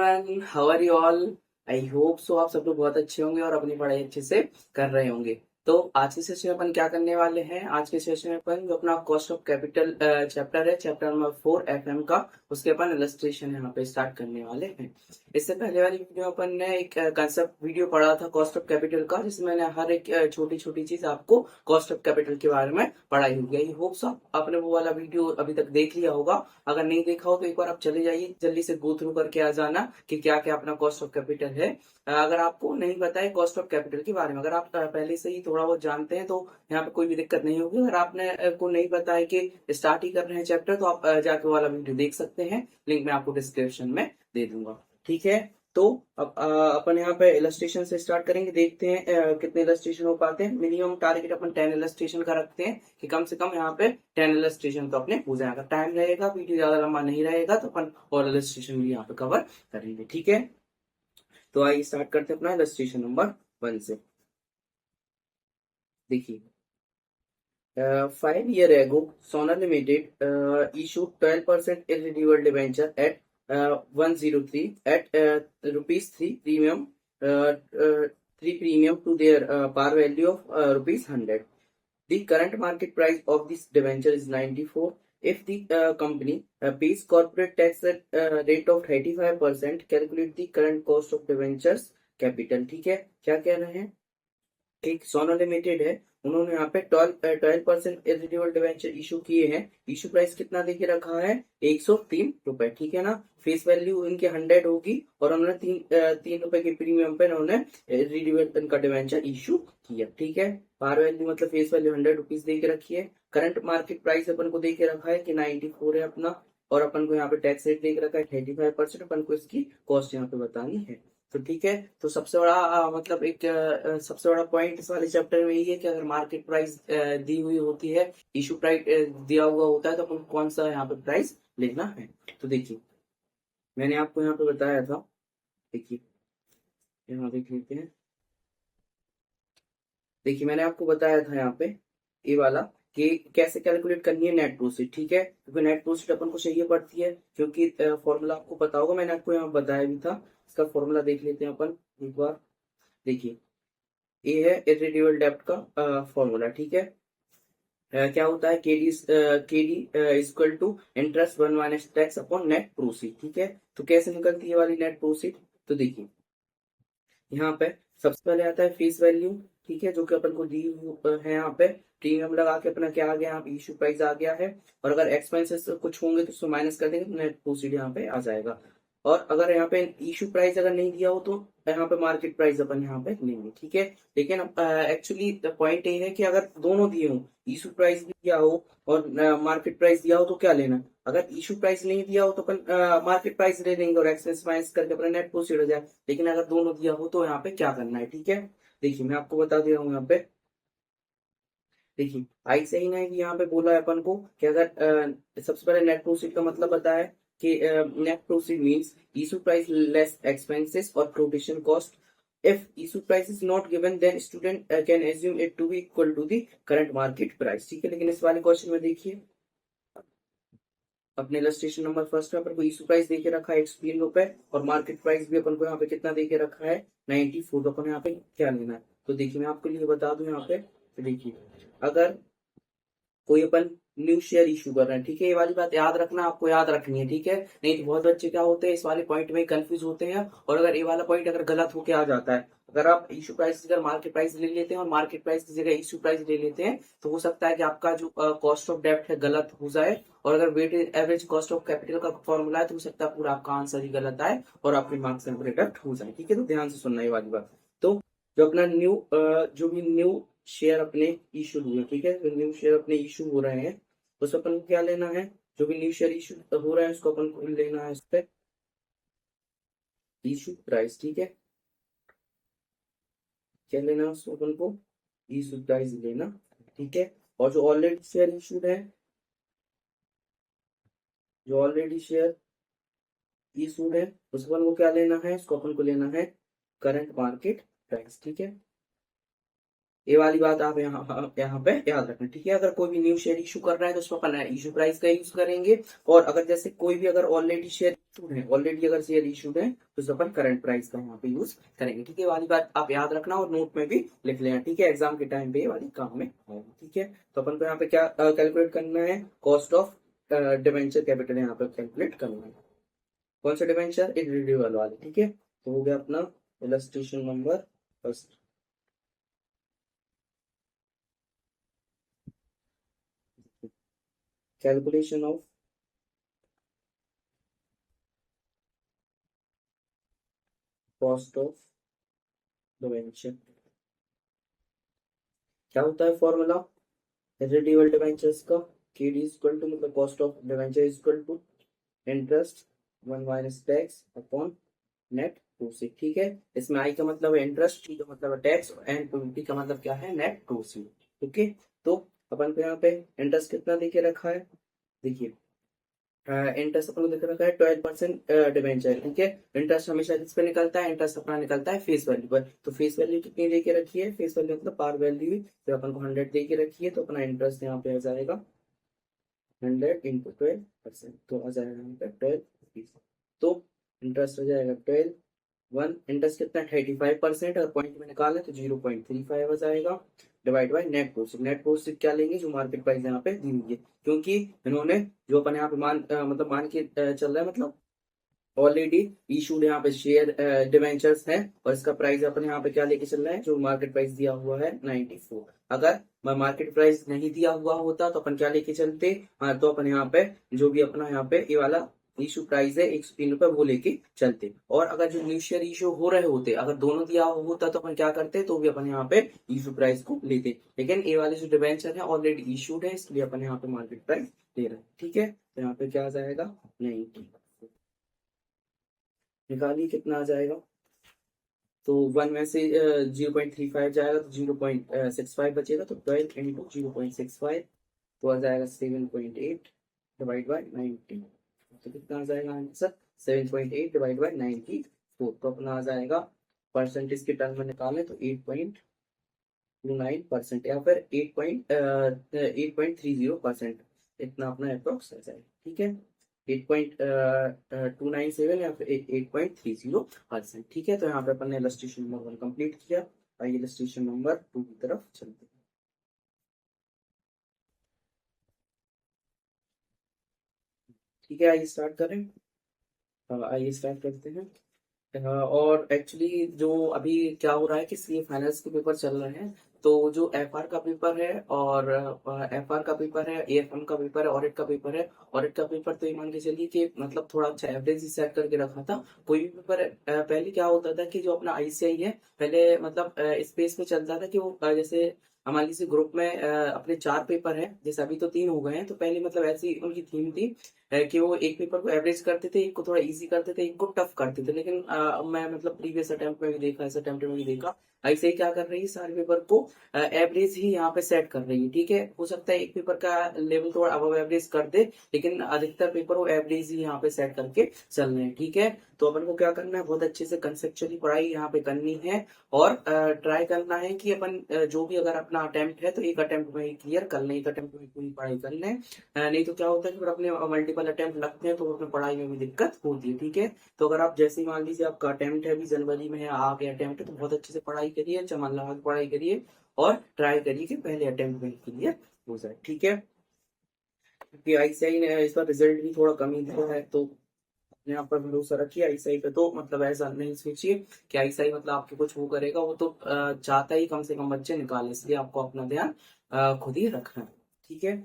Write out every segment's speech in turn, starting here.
Everyone, how are you all. I hope so आप सब लोग बहुत अच्छे होंगे और अपनी पढ़ाई अच्छे से कर रहे होंगे। तो आज के सेशन में अपन क्या करने वाले हैं, आज के सेशन में अपन जो अपना कॉस्ट ऑफ कैपिटल चैप्टर है, चैप्टर नंबर 4 एफएम का, उसके अपन इलस्ट्रेशन यहाँ पे स्टार्ट करने वाले हैं। इससे पहले वाली वीडियो अपन ने एक कंसेप्ट वीडियो पढ़ा था कॉस्ट ऑफ कैपिटल का, जिसमें मैंने हर एक छोटी छोटी चीज आपको कॉस्ट ऑफ कैपिटल के बारे में पढ़ाई होगी। आई होप सो आपने वो वाला वीडियो अभी तक देख लिया होगा। अगर नहीं देखा हो तो एक बार आप चले जाइए, जल्दी से गो थ्रू करके आ जाना कि क्या क्या अपना कॉस्ट ऑफ कैपिटल है। अगर आपको नहीं पता है कॉस्ट ऑफ कैपिटल के बारे में, अगर आप पहले से ही थोड़ा बहुत जानते हैं तो यहाँ पे कोई भी दिक्कत नहीं होगी। अगर आपने को नहीं पता है कि स्टार्ट ही कर रहे हैं चैप्टर, तो आप जाके वाला वीडियो देख सकते हैं, लिंक मैं आपको डिस्क्रिप्शन में दे दूंगा। ठीक है, तो अब अपन यहाँ पे इलस्ट्रेशन से स्टार्ट करेंगे। देखते हैं कितने इलस्ट्रेशन हो पाते हैं। मिनिमम टारगेट अपन 10 इलस्ट्रेशन का रखते हैं कि कम से कम यहाँ पे 10 इलस्ट्रेशन तो अपने हो जाएगा। टाइम रहेगा, वीडियो ज्यादा लंबा नहीं रहेगा, तो अपन और इलस्ट्रेशन भी यहाँ पे कवर करेंगे। ठीक है, तो आइए स्टार्ट करते हैं अपना इलस्ट्रेशन नंबर 1 से। देखिए, 5 years ago, Sona Limited issued 12% irredeemable debenture at 103 at rupees 3 premium, uh, uh, 3 premium to their par value of rupees 100. The current market price of this debenture is 94. If the company pays corporate tax at rate of 35%, calculate the current cost of debentures capital. ठीक है, क्या कह रहे हैं? एक सोना limited है, उन्होंने यहाँ पे 12% इरिडेबल डिवेंचर इशू किए हैं। इशू प्राइस कितना देके रखा है? 103 रुपए। ठीक है ना, फेस वैल्यू इनकी 100 होगी और उन्होंने 3 रुपए के प्रीमियम पे उन्होंने इरिडेबल इनका डिवेंचर इशू किया। ठीक है, पार वैल्यू मतलब फेस वैल्यू 100 रुपीज दे के रखी है। करंट मार्केट प्राइस अपन को दे के रखा है कि 94 है अपना, और अपन को यहाँ पे टैक्स रेट दे के रखा है 35%। अपन को इसकी कॉस्ट यहाँ पे बतानी है। तो ठीक है, तो सबसे बड़ा मतलब एक सबसे बड़ा पॉइंट इस वाले चैप्टर में यही है कि अगर मार्केट प्राइस दी हुई होती है, इशू प्राइस दिया हुआ होता है, तो अपन कौन सा यहाँ पे प्राइस लेना है। तो देखिए, मैंने आपको यहाँ पे बताया था। देखिए, यहाँ देख लेते हैं। देखिए, मैंने आपको बताया था यहाँ पे ये वाला कि कैसे कैलकुलेट करनी है नेट प्रोफिट। ठीक है, क्योंकि नेट प्रोफिट अपन को चाहिए पड़ती है, क्योंकि फॉर्मूला आपको पता होगा, मैंने आपको यहाँ बताया भी था। इसका फॉर्मूला देख लेते हैं अपन एक बार। देखिए, ये है इररिड्यूसिबल डेब्ट का फॉर्मूला। ठीक है, क्या होता है? KD equal to interest 1 minus tax upon net proceed. ठीक है, तो कैसे निकलती है वाली नेट प्रोसीड? तो देखिए, यहाँ पे सबसे पहले आता है फेस वैल्यू। ठीक है, जो कि अपन को दी है यहाँ पे। प्रीमियम लगा के अपना क्या आ गया? यहाँ पे इशू प्राइस आ गया है, और अगर एक्सपेंसेस कुछ होंगे तो उसको माइनस कर देंगे तो नेट प्रोसीड यहाँ पे आ जाएगा। और अगर यहाँ पे इशू प्राइस अगर नहीं दिया हो तो यहाँ पे मार्केट प्राइस अपन यहाँ पे लेंगे। ठीक है, लेकिन एक्चुअली पॉइंट ये है कि अगर दोनों दिए हो, इशू प्राइस भी दिया हो और मार्केट प्राइस दिया हो, तो क्या लेना? अगर इशू प्राइस नहीं दिया हो तो अपन मार्केट प्राइस ले लेंगे और एक्सपेंस माइनस करके अपना नेट प्रोसीड हो जाए। लेकिन अगर दोनों दिया हो तो यहाँ पे क्या करना है? ठीक है, देखिए मैं आपको बता दे रहा हूँ यहाँ पे। देखिए, आई से ही ना कि यहाँ पे बोला है अपन को कि अगर सबसे पहले नेट प्रोसीड का मतलब बताया कि net proceed means issue price less expenses और protection cost. If issue price is not given then student can assume it to be equal to the current market price. ठीक है, लेकिन इस वाले क्वेश्चन में देखिए, अपने इलस्ट्रेशन नंबर फर्स्ट में अपन को इशू प्राइस देके रखा है 103 रुपए, और मार्केट प्राइस भी अपन को यहाँ पे कितना देके रखा है? 94। तो अपन यहाँ पे क्या लेना है? तो देखिए, मैं आपके लिए बता दूं यहाँ पे। तो देखिए, अगर कोई अपन न्यू शेयर इशू कर रहे हैं, ठीक है, ये वाली बात याद रखना, आपको याद रखनी है। ठीक है, नहीं तो बहुत बच्चे क्या होते हैं, इस वाले पॉइंट में कंफ्यूज होते हैं, और अगर ये वाला पॉइंट अगर गलत होके आ जाता है, अगर आप इशू प्राइस की जगह मार्केट प्राइस ले लेते हैं और मार्केट प्राइस की जगह इशू प्राइस ले लेते हैं, तो हो सकता है कि आपका जो कॉस्ट ऑफ डेब्ट है गलत हो जाए। और अगर weighted average cost of capital का फॉर्मूला है, तो हो सकता है पूरा आपका आंसर ही गलत आए और आपके मार्क्स डिडक्ट हो जाए। ठीक है, तो ध्यान से सुनना ये वाली बात। तो जो अपना जो भी न्यू शेयर अपने इशू हुए, ठीक है, जो न्यू शेयर अपने इशू हो रहे हैं, उस अपन को क्या लेना है? जो भी न्यू शेयर इशू हो रहा है उसको अपन को लेना है, उस पर इशू प्राइस। ठीक है, क्या लेना है उसको अपन को? इशू प्राइस लेना। ठीक है, और जो ऑलरेडी शेयर इशूड है, जो ऑलरेडी शेयर इशूड है, उसको अपन को क्या लेना है? उसको अपन को लेना है करंट मार्केट प्राइस। ठीक है, ये वाली बात आप यहाँ पे याद रखना, ठीक है। अगर कोई भी न्यू शेयर इशू कर रहा है तो उसमें अपन इशू प्राइस का यूज करेंगे। और अगर जैसे कोई भी अगर ऑलरेडी शेयर इशूड है, ऑलरेडी अगर शेयर इशूड है तो उसमें अपन करंट प्राइस का यहाँ पे यूज करेंगे, ठीक है। वाली बात आप याद रखना और नोट में भी लिख लेना, ठीक है। एग्जाम के टाइम पे ये वाली काम में आएगी, ठीक है। तो अपन को यहाँ पे क्या कैलकुलेट करना है, कॉस्ट ऑफ डिवेंचर कैपिटल यहाँ पे कैलकुलेट करना है। कौन सा डिवेंचर, इरिड्यूबल वाले, ठीक है। तो हो गया अपना illustration number first, calculation of cost of debenture. क्या होता है फॉर्मूला इरिड्यूबल डिवेंचर्स का, केडी इक्वल टू मतलब cost of debenture equal to interest one minus tax upon net proceed, ठीक है। इसमें आई का मतलब है इंटरेस्ट, टी का मतलब है टैक्स, एंड टी का मतलब क्या है, नेट प्रोसीड, ओके। तो अपन को यहाँ पे इंटरेस्ट कितना देके रखा है, देखिए इंटरेस्ट अपन को देके रखा है 12% डिवेंचर, ठीक है। इंटरेस्ट हमेशा किस पे निकलता है, इंटरेस्ट अपना निकलता है फेस वैल्यू पर। तो फेस वैल्यू कितनी देके रखी है, फेस वैल्यू मतलब पार वैल्यू, तो अपन को 100 देके रखी है, तो अपना इंटरेस्ट यहाँ पे आ जाएगा 100 × 12%, तो आ जाएगा यहाँ पे 12 तो इंटरेस्ट हो जाएगा 12, वन इंटरेस्ट कितना 35%, अगर पॉइंट में निकाले तो 0.35 हो जाएगा, divide by net proceed. Net proceed क्या लेंगे, जो मार्केट प्राइस यहाँ पे दी हुई है, क्योंकि इन्होंने जो अपन यहाँ पे मतलब मान के चल रहा है, मतलब ऑलरेडी इशूड यहाँ पे शेयर डिवेंचर्स है, और इसका प्राइस अपन यहाँ पे क्या लेके चल रहा है, जो मार्केट प्राइस दिया हुआ है 94। अगर मार्केट प्राइस नहीं दिया हुआ होता तो अपन क्या लेके चलते, हाँ, तो अपन यहाँ पे जो भी अपना यहाँ पे ये वाला इशू प्राइस है 103 रुपए वो लेके चलते। और अगर जो न्यू शेयर इशू हो रहे होते, अगर दोनों दिया होता तो अपन क्या करते, तो भी अपन यहाँ पे इशू प्राइस को लेते। लेकिन ये वाले जो डिवेंचर है ऑलरेडी इशूड है, इसलिए अपन यहाँ पे मार्केट प्राइस दे रहे हैं, ठीक है। तो यहाँ पे क्या आ जाएगा 90, निकालिए कितना आ जाएगा। तो वन में से 0.35 जाएगा तो 0.65 बचेगा, तो 12 × 0.65 तो आ जाएगा 7.8 डिवाइड बाई 90, तो कितना आ जाएगा आंसर 7.8 डिवाइड बाई 94, तो अपना आ जाएगा परसेंटेज के टर्म में निकालें तो 8.29% या फिर 8.30%, इतना अपना अप्रोक्स आ जाएगा, ठीक है। 8.297 या फिर 8.30%, ठीक है। तो यहाँ पे अपन ने इलस्ट्रेशन नंबर 1 कंप्लीट किया। आइए इलस्ट्रेशन नंबर 2 की तरफ चलते हैं, ठीक है। आइए स्टार्ट करें, आइए स्टार्ट करते हैं। और एक्चुअली जो अभी क्या हो रहा है कि सीए फाइनल्स के पेपर चल रहे हैं, तो जो एफआर का पेपर है और एफआर का पेपर है, एएफएम का पेपर है, ऑडिट का पेपर है। ऑडिट का पेपर तो ये मान के चलिए कि मतलब थोड़ा अच्छा एवरेज ही सेट करके रखा था। कोई भी पेपर पहले क्या होता था कि जो अपना आईसीआई है पहले मतलब स्पेस में चलता था कि वो जैसे हमारे किसी ग्रुप में अपने 4 पेपर है, जैसे अभी तो 3 हो गए हैं, तो पहले मतलब ऐसी उनकी थीम थी कि वो एक पेपर को एवरेज करते थे, एक को थोड़ा इजी करते थे, एक को टफ करते थे। लेकिन मैं मतलब प्रीवियस अटेम्प्ट में भी देखा, इस अटेम्प्ट में भी देखा, ऐसे ही क्या कर रही है सारे पेपर को एवरेज ही यहाँ पे सेट कर रही है, ठीक है। हो सकता है एक पेपर का लेवल थोड़ा अबव एवरेज कर दे, लेकिन अधिकतर पेपर वो एवरेज ही यहाँ पे सेट करके चल रहे हैं, ठीक है। तो अपन को क्या करना है, बहुत अच्छे से कंसेप्चुअली पढ़ाई यहाँ पे करनी है, और ट्राई करना है कि अपन जो भी अगर अपना अटेम्प्ट है तो एक अटेम्प्ट में ही क्लियर कर लें, एक अटेम्प्ट में पूरी पढ़ाई कर लें। नहीं तो क्या होता है कि फिर अपने मल्टीपल अटेम्प्ट लगते हैं तो अपने पढ़ाई में भी दिक्कत होती है, ठीक है। तो अगर आप जैसे ही मान लीजिए आपका अटेम्प्ट है अभी जनवरी में है, आ गया अटेम्प्ट है, तो बहुत अच्छे से पढ़ाई करिए, चमन लगा के पढ़ाई करिए, और ट्राई करिए कि पहले अटेम्प्ट में क्लियर हो जाए, ठीक है। क्योंकि आईसीआई ने इस बार रिजल्ट भी थोड़ा कम ही दिया है, तो अपने आप पर भरोसा रखिए आईसीआई पे। तो मतलब ऐसा नहीं सोचिए कि आईसीआई मतलब आपके कुछ वो करेगा, वो तो चाहता ही कम से कम बच्चे निकाले, इसलिए आपको अपना ध्यान खुद ही रखना है, ठीक है।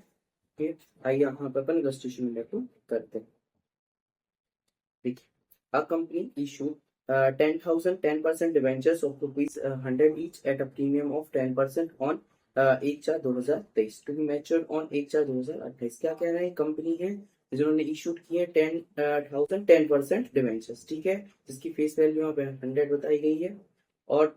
फिर आइए यहाँ पर अपन रजिस्ट्रेशन करते हैं, देखिए। A company issued 10,000 10% debentures of rupees 100 each at a premium of 10% on 1/4/2023 to be matured on 1/4/2028। क्या कह रहे हैं, कंपनी है जिन्होंने इशूड किए 10,000 10% डिवेंचर्स, ठीक है, जिसकी फेस वैल्यू यहाँ पे 100 बताई गई है। और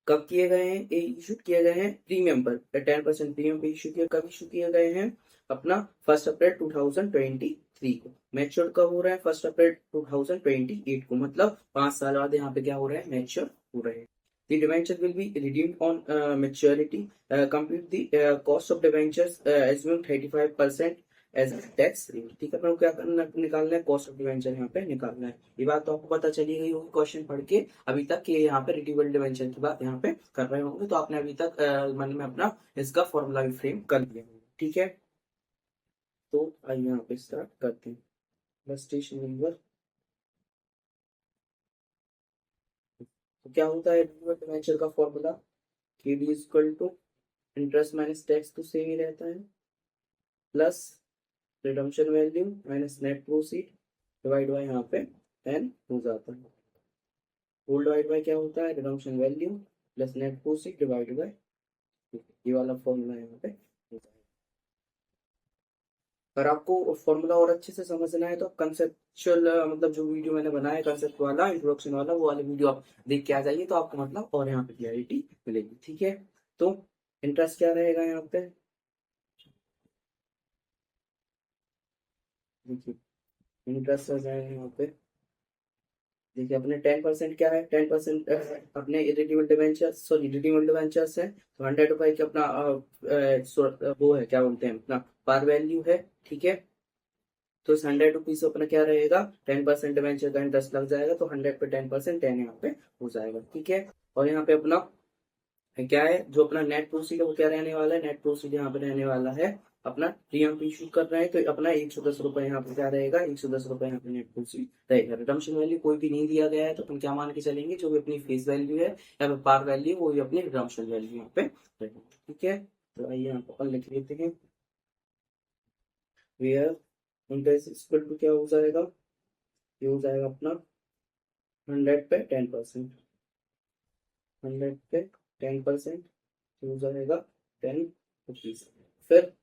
कब किए गए हैं, ये इशू किए गए हैं प्रीमियम पर, 10% प्रीमियम पे इशू किए, कब इशू किए गए हैं, अपना 1 अप्रैल 2023 को। मैच्योर कब हो रहा है, 1 अप्रैल 2028 को, मतलब 5 साल बाद यहाँ पे क्या हो रहा है, मैच्योर हो रहे हैं। The debenture will be redeemed on maturity. Compute the cost of debentures, assume 35% as tax rate. ठीक है, अपने को क्या करना, निकालना है, कॉस्ट ऑफ डिवेंचर यहाँ पे निकालना है। ये बात तो आपको पता चली गई होगी क्वेश्चन पढ़ के अभी तक कि यहाँ पे रिड्यूबल डिवेंचर की बात यहाँ पे कर रहे होंगे, तो आपने अभी तक मन में अपना इसका फॉर्मूला भी फ्रेम कर लिया होगा। ठीक है, तो आइए यहाँ पे स्टार्ट करते हैं। बस स्टेशन नंबर, तो क्या होता है रिड्यूबल डिवेंचर का formula, K D is equal to interest minus tax, तो सेम ही रहता है, plus redemption value minus net proceed divide by यहाँ पे एन हो जाता है। होल डिवाइड बाय क्या होता है, redemption value plus net proceed divide bye, ये वाला फॉर्मूला यहाँ पे होता है। अगर आपको फॉर्मूला और अच्छे से समझना है तो आप कंसेप्चुअल मतलब जो वीडियो मैंने बनाया कंसेप्ट वाला, इंट्रोडक्शन वाला, वो वाले वीडियो आप देख के आ जाइए, तो आपको मतलब और यहाँ पे क्लैरिटी मिलेगी। ठीक है, तो इंटरेस्ट क्या रहेगा यहाँ पे, देखिए इंटरेस्ट आ जाएगा यहाँ पे, देखिए अपने 10% क्या है, 10% अपने irredeemable debenture, sorry redeemable debentures है, तो 100 रुपए की अपना वो है, क्या बोलते हैं, अपना पार वैल्यू है। ठीक है, तो इस 100 रुपीज अपना क्या रहेगा, 10% डिवेंचर का इंटरेस्ट लग जाएगा, तो 100 पे 10%, 10 यहाँ पे हो जाएगा। ठीक है, और यहाँ पे अपना क्या है, जो अपना नेट प्रोसीड है वो क्या रहने वाला है, नेट प्रोसीड यहाँ पे रहने वाला है अपना प्रीमियम इशू कर रहे हैं, तो अपना 110 रुपए यहाँ पे क्या रहेगा, 110 रुपए यहाँ पे नेट प्रोसीड रहेगा। रिडम्पशन वैल्यू कोई भी नहीं दिया गया है, तो अपन क्या मान के चलेंगे, जो भी अपनी फेस वैल्यू है या फिर पार वैल्यू, वो भी अपनी रिडम्पशन वैल्यू यहाँ पे रहेगी। ठीक है, तो आइए यहाँ पे अपन लिख लेते हैं, वेयर इंटरेस्ट इक्वल टू क्या हो जाएगा, ये हो जाएगा अपना 100 पे 10%, 100 पे 10% हो जाएगा 10 रुपीज। फिर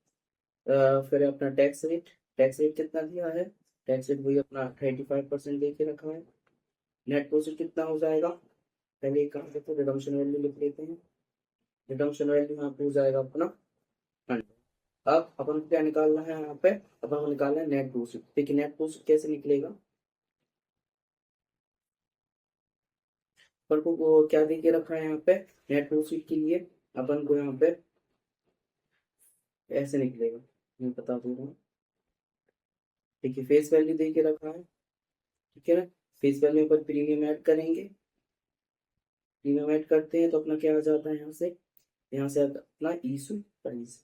फिर अपना टैक्स रेट, टैक्स रेट कितना दिया है, टैक्स रेट वही अपना 35% दे के रखा है। नेट प्रोफिट कितना हो जाएगा, पहले एक काम करते हैं, रिडम्पशन वैल्यू लिख लेते हैं, रिडम्पशन वैल्यू यहाँ पे हो जाएगा अपना 100। अब अपन को क्या निकालना है यहाँ पे, अपन को निकालना है नेट प्रोफिट। देखिए नेट प्रोफिट कैसे निकलेगा, अपन को क्या दे के रखा है यहाँ पे, नेट प्रोफिट के लिए अपन को यहाँ पे ऐसे निकलेगा, मैं बता दे रहा हूँ। देखिए फेस वैल्यू दे के रखा है, ठीक है ना, फेस वैल्यू पर प्रीमियम ऐड करेंगे, प्रीमियम ऐड करते हैं तो अपना क्या आ जाता है, यहाँ से अपना issue price,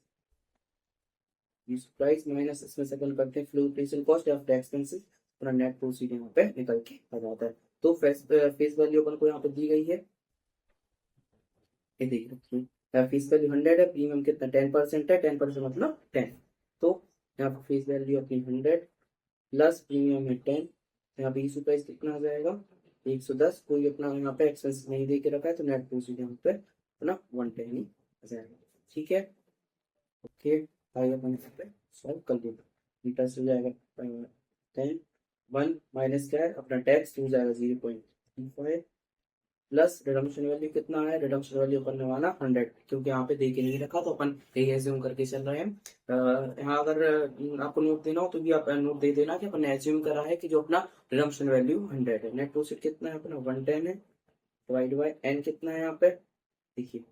issue price minus इसमें से अपन करते हैं फ्लोटेशन कॉस्ट या फिर एक्सपेंसेस, अपना नेट प्रोसीड यहाँ पे निकल के आ जाता है। तो फेस वैल्यू अपन को यहाँ पे दी गई है, ये देख रखिए, फेस वैल्यू 100 है, प्रीमियम कितना 10% है, 10% मतलब 10, तो यहाँ पे फेस वैल्यू अपनी 100 प्लस प्रीमियम है 10, यहाँ पे इशू प्राइस कितना आ जाएगा 110, कोई अपना यहाँ पे एक्सपेंस नहीं दे के रखा है, तो नेट प्रोसीड यहाँ पे अपना 110 ही आ जाएगा। ठीक है, ओके, आइए अपन यहाँ पे सॉल्व कर देते, इंटरेस्ट हो जाएगा 10, 1 माइनस क्या है अपना टैक्स हो जाएगा 0.35, प्लस रिडम्पशन वैल्यू कितना है, रिडम्पशन वैल्यू अपन ने माना 100, क्योंकि यहाँ पे दे के नहीं रखा, तो अपन यही एज्यूम करके चल रहे हैं। यहाँ अगर आपको नोट देना हो तो भी आप नोट दे देना कि अपन ने एज्यूम करा है कि जो अपना रिडम्पशन वैल्यू 100 है, नेट प्रोफिट कितना है अपना 110 है, डिवाइड बाय एन कितना है यहाँ पे, देखिए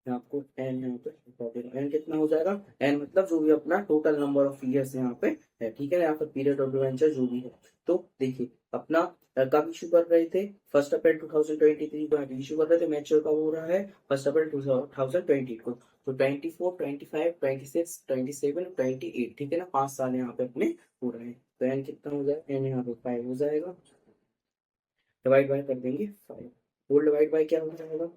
मैं आपको एन यहाँ पे बता दे रहा हूँ, एन कितना हो जाएगा, एन मतलब जो भी अपना टोटल नंबर ऑफ ईयर्स यहाँ पे है। ठीक है, यहाँ पर पीरियड ऑफ डिवेंचर जो भी है, तो देखिए अपना कब इशू कर रहे थे, 1 अप्रैल 2023 को इशू कर रहे थे, मैच्योर कब हो रहा है 1 अप्रैल 2020 को, तो 24, 25, 26, 27, 28, ठीक है ना, 5 साल यहाँ पे अपने हो रहे हैं, तो एन कितना हो जाएगा, एन यहाँ पे 5 हो जाएगा, डिवाइड बाय कर देंगे 5, होल डिवाइड बाय क्या हो जाएगा,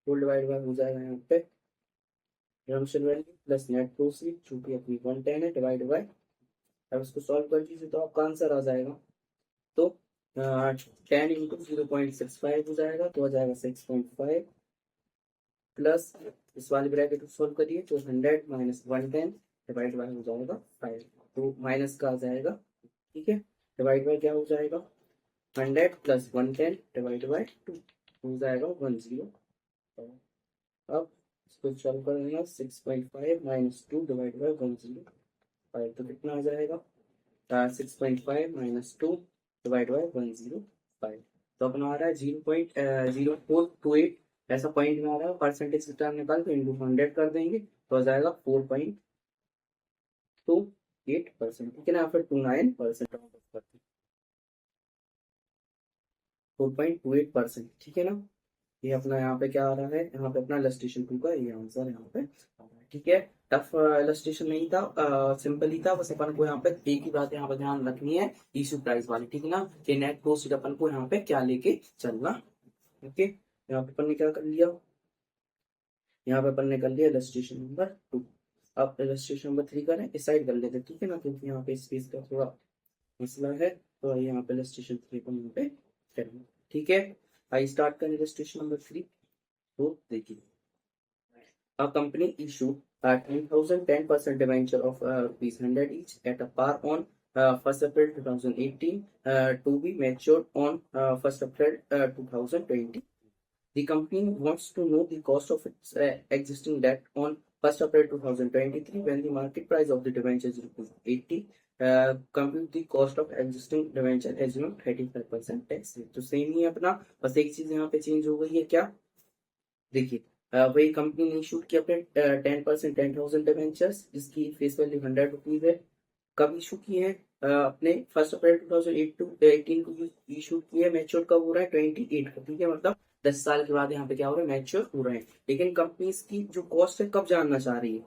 होल डिवाइड बाय हो जाएगा यहाँ पे redemption value plus net proceed जो कि अपनी 110 है, डिवाइड बाय, अब इसको सॉल्व कर दीजिए तो आपका आंसर आ जाएगा, तो 10 इंटू 0.65 हो जाएगा, तो आ जाएगा 6.5, प्लस इस वाले ब्रैकेट को सॉल्व करिए तो 100 माइनस 110 डिवाइड बाय हो जाएगा 5, तो माइनस का आ जाएगा। ठीक है, डिवाइड बाय क्या हो जाएगा 100 प्लस 110 डिवाइड बाय 2 हो जाएगा 10। अब इसको सॉल्व करेंगे 6.5 माइनस 2 डिवाइड बाय 105, तो कितना आ जाएगा 6.5 माइनस 2 डिवाइड बाय 105, तो अपना आ रहा है 0.0428 ऐसा पॉइंट में आ रहा है, परसेंटेज टर्म निकाल के इंटू 100 कर देंगे तो आ जाएगा 4.28%, ठीक है ना, फिर 29%, 4.28%, ठीक है ना। ये अपना यहाँ पे क्या आ रहा है, यहाँ पे अपना इलस्ट्रेशन 2 का ये आंसर यहाँ पे आ रहा है, ठीक है। टफ इलस्ट्रेशन नहीं था, सिंपल ही था, बस अपन को यहाँ पे एक ही बात यहाँ पे ध्यान रखनी है, इशू प्राइस वाली, ठीक है ना, कि नेट प्रोसीड अपन को यहाँ पे क्या लेके चलना। ओके, यहाँ पे अपन ने क्या कर लिया, यहाँ पे अपन ने कर लिया इलस्ट्रेशन नंबर 2। अब इलस्ट्रेशन नंबर 3 करें, इस साइड कर लेते, ठीक है ना, क्योंकि यहाँ पे स्पेस का थोड़ा मसला है, तो यहाँ पे इलस्ट्रेशन 3 को यहाँ पे करेंगे, ठीक है। आई स्टार्ट करें इलस्ट्रेशन नंबर 3। तो देखिए, a company issue a 10,000 10% debenture of rupees 100 each at a par on 1st April 2018 to be matured on 1st April 2020. The company wants to know the cost of its existing debt on 1st April 2023 when the market price of the debenture is rupees 80. Compute the cost of existing debenture assuming 35% tax rate. तो same ही है अपना, बस एक चीज यहाँ पे change हो गई है, क्या, देखिए, वही कंपनी ने इशू किया अपने 10% 10,000 डिवेंचर्स जिसकी फेस वैल्यू 100 रुपीज है। कब इशू किए हैं, अपने 1 अप्रैल 2018 को इशू किए, मैच्योर कब हो रहा है, 28 को, ठीक है, मतलब 10 साल के बाद यहाँ पे क्या हो रहा है, मैच्योर हो रहे हैं। लेकिन कंपनी की जो कॉस्ट है कब जानना चाह रही है,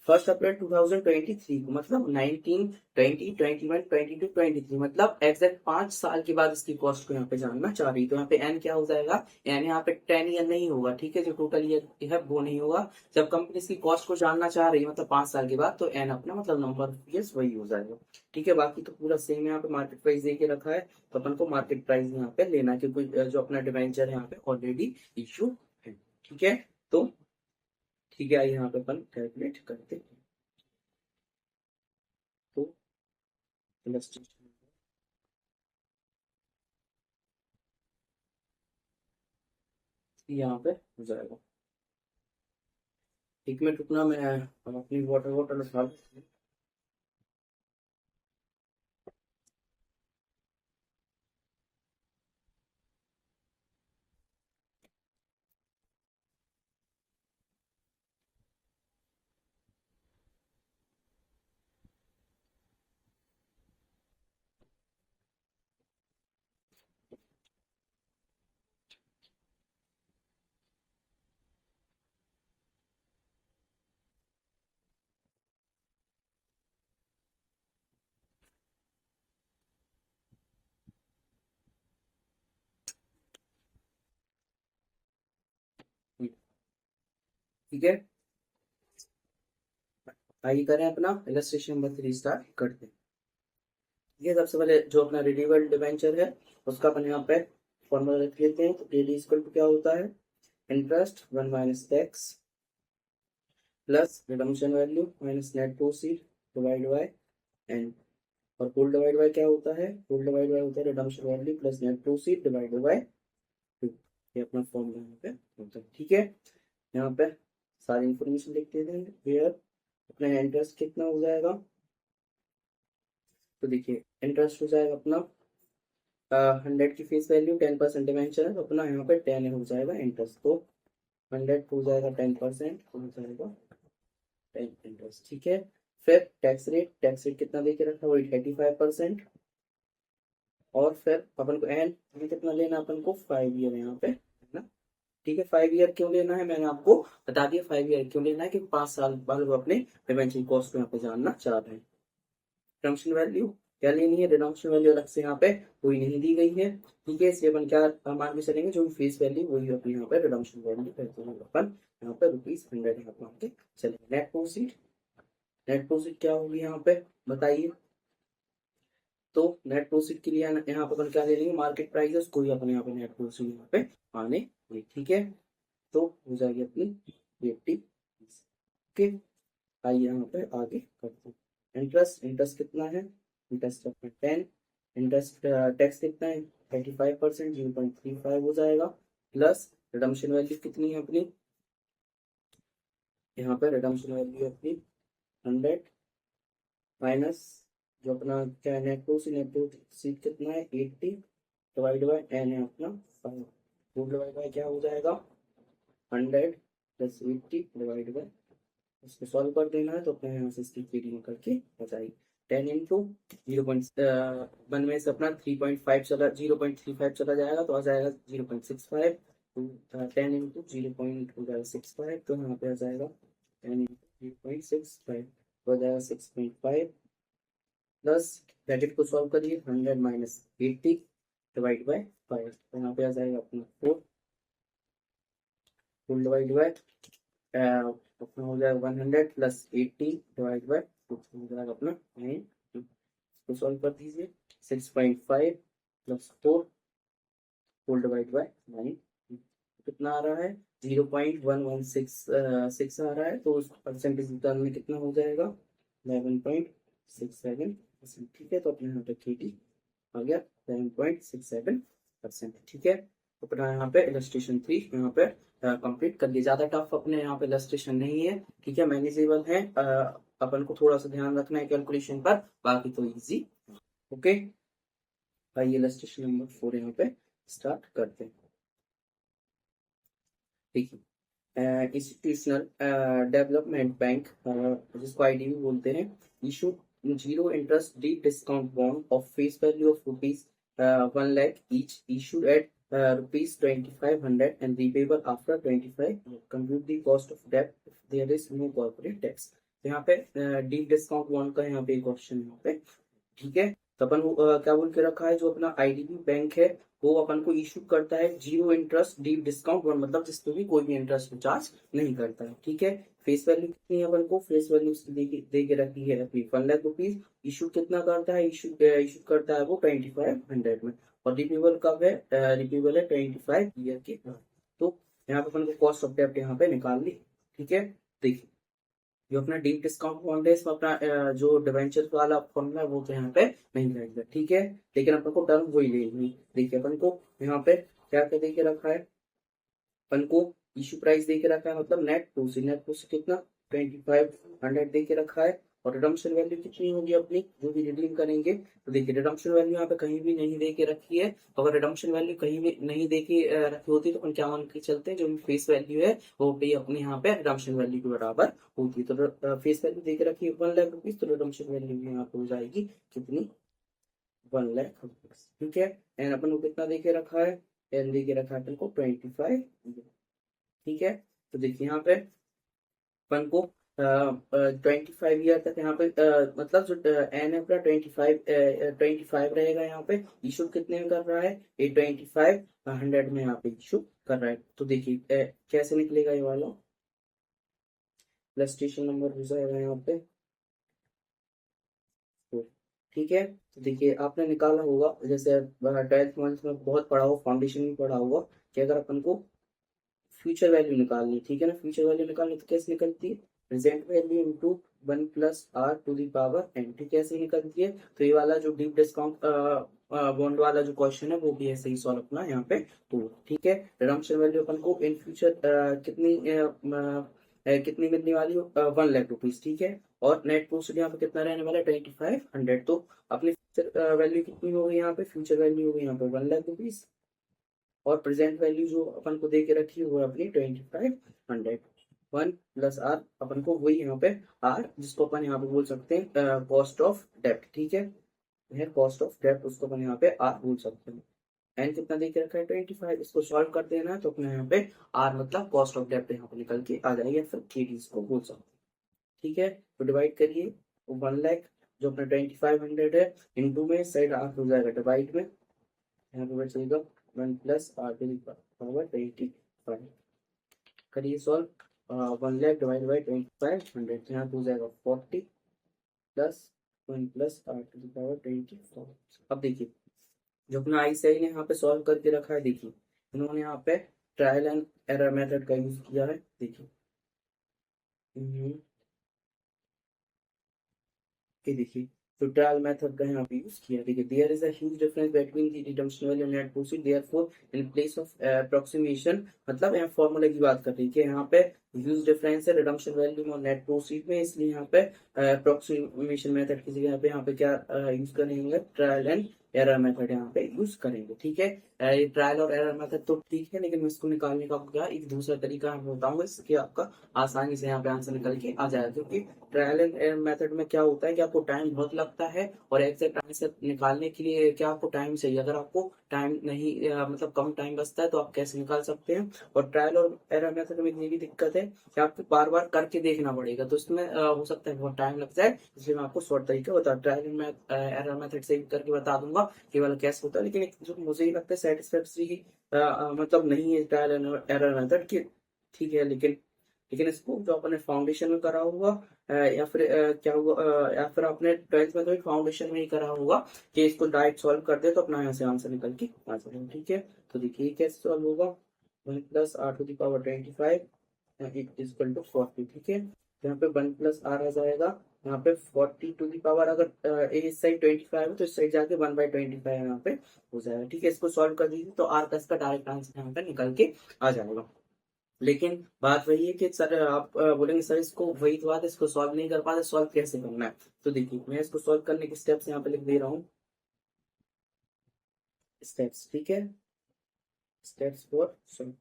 1 अप्रैल 2023 को, मतलब 19 20 21 22 23, मतलब एग्जैक्ट 5 साल के बाद इसकी कॉस्ट को यहाँ पे जानना चाह रही है। तो यहाँ पे एन क्या हो जाएगा, एन यहाँ पे 10 ईयर नहीं होगा, ठीक है, जो टोटल ईयर है वो नहीं होगा। जब कंपनी इसकी कॉस्ट को जानना चाह रही है मतलब 5 साल के बाद, तो एन अपना मतलब नंबर ऑफ ईयर्स वही हो जाएगा, ठीक है। बाकी तो पूरा सेम यहाँ पे मार्केट प्राइस दे के रखा है, तो अपन को मार्केट प्राइस यहाँ पे लेना है, क्योंकि जो अपना डिवेंचर है यहाँ पे ऑलरेडी इशू है, ठीक है। तो ठीक है, आइए यहाँ पे अपन कैलकुलेट करते हैं। तो इलस्ट्रेशन यहाँ पे हो जाएगा। एक मिनट रुकना, मैं अपनी वाटर बॉटल उठा लेती हूँ। ठीक है, आइए करें अपना इलस्ट्रेशन नंबर 3 स्टार्ट करते हैं। ये सबसे पहले जो अपना रिन्यूएबल डिवेंचर है उसका अपन यहाँ पे फॉर्मूला लिख लेते हैं। तो डेली इक्वल टू क्या होता है, interest 1 minus tax plus redemption value minus net proceed divide by n. और फुल डिवाइड बाय क्या होता है, फुल डिवाइड बाय होता है redemption value plus net proceed divide by 2। ये अपना फॉर्मूला यहाँ पे होता है, ठीक है। यहाँ पे सारी इंफॉर्मेशन लिख देते हैं। फिर अपना इंटरेस्ट कितना हो जाएगा, तो देखिए इंटरेस्ट हो जाएगा अपना 100 की फेस वैल्यू 10% डिवेंचर है, तो अपना यहाँ पे 10 हो जाएगा इंटरेस्ट। तो 100 हो जाएगा 10% हो जाएगा 10 इंटरेस्ट, ठीक है। फिर टैक्स रेट कितना दे के रखा है, वही 35%। और फिर अपन को एन कितना लेना, अपन को 5 ईयर यहाँ पे, है ना, ठीक है। 5 ईयर क्यों लेना है, मैंने आपको बता दिया 5 ईयर क्यों लेना है, कि 5 साल बाद वो अपने डिवेंचर कॉस्ट को यहाँ पे जानना चाह रहे हैं। रिडम्पशन वैल्यू क्या लेनी है, रिडम्पशन वैल्यू अलग से यहाँ पे कोई नहीं दी गई है, ठीक है। इसलिए अपन क्या मान के चलेंगे, जो फेस वैल्यू वही अपने यहाँ पे रिडम्पशन वैल्यू कहते हैं अपन, यहाँ पे ₹100 यहाँ मान के चलेंगे। नेट प्रोसीड क्या होगी यहाँ पे बताइए। तो नेट प्रोसीड के लिए यहाँ पे अपन क्या ले लेंगे, मार्केट प्राइस कोई अपने यहाँ पे नेट प्रोसीड यहाँ पे आने, ठीक है। तो हो जाएगी अपनी 80। ओके, आइए यहाँ पे आगे करते हैं। इंटरेस्ट कितना है, इंटरेस्ट अपना 10, इंटरेस्ट टैक्स कितना है 35%, 0.35 हो जाएगा, प्लस रिडम्पशन वैल्यू कितनी है अपनी, यहाँ पे रिडम्पशन वैल्यू अपनी 100 माइनस जो अपना क्या है नेट प्रोसीड कितना है 80 डिवाइड बाय n है अपना 5, टू डिवाइड बाय क्या हो जाएगा 100 प्लस 80 डिवाइड बाय, इसको सॉल्व कर देना है तो अपने यहाँ से इसकी फीडिंग करके हो जाएगी 10 इंटू 0.1 में से अपना 3.5 चला 0.35 चला जाएगा तो आ जाएगा 0.65, तो 10 इंटू 0.65 तो यहाँ पे आ जाएगा 10 इंटू 0.65 तो आ जाएगा 6.5 प्लस ब्रैकेट को सॉल्व करिए 100 माइनस 80 डिवाइड बाय 5 तो यहाँ पे आ जाएगा अपना 4 फुल डिवाइड बाय अपना हो जाएगा 100 प्लस 80 डिवाइड बाय 6 हो जाएगा अपना 9, इसको सॉल्व कर दीजिए 6.5 प्लस 4 फुल डिवाइड बाय 9 कितना आ रहा है 0.1166 आ रहा है, तो उस परसेंटेज टर्म में कितना हो जाएगा 11.67%। ठीक है, तो अपने यहाँ पे खेती आ गया 11.67%। ठीक है, तो अपना यहाँ पे इलस्ट्रेशन 3 यहाँ पे कंप्लीट कर लिया। ज्यादा टफ अपने यहाँ पे इलस्ट्रेशन नहीं है, ठीक है, मैनेजेबल है। अपन को थोड़ा सा ध्यान रखना है कैलकुलेशन पर, बाकी तो इजी। ओके, आइए इलस्ट्रेशन नंबर 4 यहाँ पे स्टार्ट करते हैं। देखिए, इंस्टीट्यूशनल डेवलपमेंट बैंक जिसको आईडीबी बोलते हैं, issue zero interest deep discount bond of face value of rupees 1 lakh each issued at rupees 2500 and repayable after 25 compute the cost of debt if there is no corporate tax। यहाँ पे deep discount bond का यहाँ पे एक question यहाँ पे, ठीक है। तो अपन क्या बोल के रखा है, जो अपना आईडीबी बैंक है वो अपन को इशू करता है zero interest deep discount bond, मतलब जिसपे भी कोई भी इंटरेस्ट चार्ज नहीं करता है। ठीक है, फेस वैल्यू कितनी है अपन को, फेस वैल्यू दे के रखी है अपनी 1 लाख रुपीज। इशू कितना करता है, इशू करता है वो 2500 में, और रिपीबल कब है, रिपीबल है 25 ईयर के बाद। तो यहाँ पे अपन को कॉस्ट ऑफ डेब्ट यहाँ पे निकाल ली। ठीक है, देखिए जो अपना डीप डिस्काउंट बॉन्ड है इसमें अपना जो डिवेंचर वाला फॉर्मूला है वो तो यहाँ पे नहीं रहेगा। ठीक है, लेकिन अपन को टर्म वही लेनी। देखिए अपन को यहाँ पे क्या क्या दे के रखा है, अपन को इशू प्राइस दे के रखा है, मतलब नेट प्रोसीड कितना 2500 दे के रखा है, और रिडम्पशन वैल्यू कितनी होगी अपनी जो भी रिडीम करेंगे। तो देखिए रिडम्पशन वैल्यू यहाँ पे कहीं भी नहीं दे के रखी है, अगर रिडम्पशन वैल्यू कहीं भी नहीं दे के रखी होती तो अपन क्या मान के चलते हैं, जो भी फेस वैल्यू है वो भी अपने यहाँ पे रिडम्पशन वैल्यू के बराबर होती है। तो फेस वैल्यू दे के रखी है 1 लाख रुपीज, तो रिडम्पशन वैल्यू भी यहाँ पे हो जाएगी कितनी 1 लाख रुपीज। ठीक है, एंड अपन को कितना दे के रखा है, एन दे के रखा है अपन को 25। ठीक है, तो देखिए यहाँ पे अपन को 25 ईयर तक यहाँ पे मतलब जो एन है अपना 25 रहेगा। यहाँ पे इशू कितने में कर रहा है, ये 2500 में यहाँ पे इशू कर रहा है। तो देखिए कैसे निकलेगा ये वाला इलस्ट्रेशन नंबर हो जाएगा यहाँ पे। तो ठीक है, तो देखिए आपने निकाला होगा, जैसे 12th मंथ में बहुत पढ़ा हो, फाउंडेशन में पढ़ा होगा कि अगर अपन को फ्यूचर वैल्यू निकालनी, ठीक है ना, फ्यूचर वैल्यू निकालनी तो कैसे निकलती है, present value into 1 plus R to the power n. ठीक है, ऐसे निकलती है। तो ये वाला जो डीप डिस्काउंट बॉन्ड वाला जो क्वेश्चन है वो भी ऐसे ही सॉल्व अपना यहाँ पे। तो ठीक है, रिडम्पशन वैल्यू अपन को इन फ्यूचर कितनी मिलने वाली हो 1 लाख रुपीज। ठीक है, और नेट प्रोसीड यहाँ पे कितना रहने वाला है 2500। तो अपनी फ्यूचर वैल्यू कितनी होगी यहाँ पे, फ्यूचर वैल्यू होगी यहाँ पे 1 लाख रुपीज, और प्रेजेंट वैल्यू जो अपन को दे के रखी है वो अपनी 2500। 1 प्लस आर अपन को वही यहाँ पे आर, जिसको अपन यहाँ पे बोल सकते हैं कॉस्ट ऑफ डेप्ट। ठीक है, कॉस्ट ऑफ डेप्ट उसको अपन यहाँ पे आर बोल सकते हैं। एन कितना दे के रखा है 25, इसको सॉल्व कर देना है तो अपने यहाँ पे आर मतलब कॉस्ट ऑफ डेप्ट यहाँ पे निकल के आ जाएगी, या फिर केडी इसको बोल सकते हैं। ठीक है, तो डिवाइड करिए 1 लाख जो अपना 2500 है इंटू में साइड आर हो जाएगा डिवाइड में, यहाँ पे बचेगा 1 plus R to the power 25। करिए सॉल्व, 1 लाख डिवाइड बाई 2500, यहाँ पे हो जाएगा 40 plus 1 plus R to the power 24। अब देखिए जो अपना आई ने यहाँ पे सॉल्व करके रखा है, देखिए इन्होंने यहाँ पे ट्रायल एंड एरर मेथड का यूज किया है। देखिए देखिए तो ट्रायल मेथड का यहाँ पे यूज किया। देखिए there is a huge difference between the redemption value and net proceed, therefore in place of approximation, मतलब यहाँ फॉर्मूला की बात कर रही है कि यहाँ पे ह्यूज डिफरेंस है रिडम्पशन वैल्यू और नेट प्रोसीड में, इसलिए यहाँ पे अप्रोक्सीमेशन मेथड की जगह पे यहाँ पे क्या यूज करेंगे, ट्रायल एंड एरर मेथड यहाँ पे यूज करेंगे। ठीक है, ये ट्रायल और एरर मेथड तो ठीक है, लेकिन मैं इसको निकालने का क्या एक दूसरा तरीका मैं बताऊंगा, इसके आपका आसानी से यहाँ पे आंसर निकल के आ जाएगा। क्योंकि ट्रायल एंड एरर मेथड में क्या होता है कि आपको टाइम बहुत लगता है, और एग्जैक्ट आंसर निकालने के लिए क्या आपको टाइम चाहिए। अगर आपको टाइम नहीं मतलब कम टाइम बचता है तो आप कैसे निकाल सकते हैं। और ट्रायल और एरर मेथड में इतनी भी दिक्कत है कि आपको बार बार करके देखना पड़ेगा, तो इसमें हो सकता है बहुत टाइम लग जाए। इसलिए मैं आपको शॉर्ट तरीका बता ट्रायल एरर मेथड से भी करके बता दूंगा कि वाला कैसे होता है। लेकिन एक जो मुझे ही लगता है सेटिस्फैक्ट्री मतलब नहीं है ट्रायल एरर मेथड की। ठीक है, लेकिन लेकिन इसको जो अपने फाउंडेशन में करा होगा या फिर क्या हुआ या फिर आपने ट्वेल्थ में तो फाउंडेशन में ही करा होगा कि इसको डायरेक्ट सॉल्व कर दे तो अपना यहाँ से आंसर निकल के आ जाएगा। ठीक है, तो देखिए कैसे सॉल्व होगा। 1 + r⁻⁵ इक्वल टू 40। ठीक है, यहाँ पे 1 + r आ जाएगा। यहाँ पे 40 अगर इस साइड 25 है तो इस साइड जाके 1/25 यहाँ पे हो जाएगा। ठीक है, इसको सॉल्व कर दीजिए तो r का इसका डायरेक्ट आंसर यहाँ पे निकल के आ जाएगा। लेकिन बात वही है कि सर आप बोलेंगे सर इसको वही तो बात है, इसको सॉल्व नहीं कर पाते, सॉल्व कैसे करना है। तो देखिए मैं इसको सॉल्व करने के स्टेप्स यहाँ पे लिख दे रहा हूँ, स्टेप्स। ठीक है, स्टेप्स फॉर सॉल्व।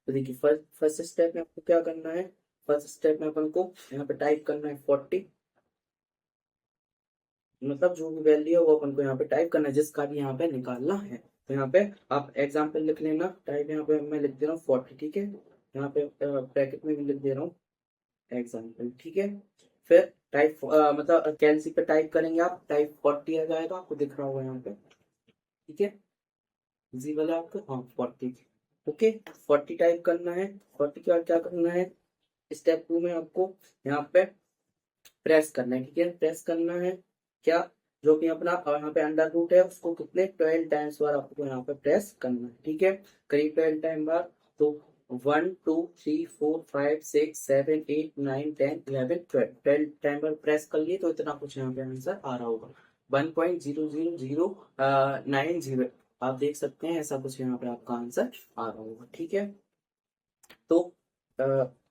तो देखिए फर्स्ट स्टेप में आपको क्या करना है। फर्स्ट स्टेप में अपन को यहाँ पे टाइप करना है 40, मतलब जो भी वैल्यू है वो अपन को यहाँ पे टाइप करना है, जिसका भी यहाँ पे निकालना है। तो यहाँ पे आप एग्जाम्पल लिख लेना, टाइप यहाँ पे मैं लिख दे रहा हूँ 40। ठीक है, यहाँ पे ब्रैकेट में भी लिख दे रहा हूँ एग्जाम्पल। ठीक है, फिर टाइप मतलब कैलसी पे टाइप करेंगे आप, टाइप 40 आ जाएगा, आपको दिख रहा होगा यहाँ पे। ठीक है, विजिबल है आपको, हाँ 40। ओके, 40 टाइप करना है। 40 के बाद क्या करना है, स्टेप 2 में आपको यहाँ पे प्रेस करना है। ठीक है, प्रेस करना है क्या, जो कि अपना यहाँ पे अंडर रूट है उसको कितने 12 टाइम्स बार आपको यहाँ पे प्रेस करना है। ठीक है, करीब 12 टाइम बार। तो 1 2 3 4 5 6 7 8 9 10 11 12 12 टाइम बार प्रेस कर लिए तो इतना कुछ यहाँ पे आंसर आ रहा होगा 1.00090। आप देख सकते हैं ऐसा कुछ यहाँ पे आपका आंसर आ रहा होगा। ठीक है, तो अ,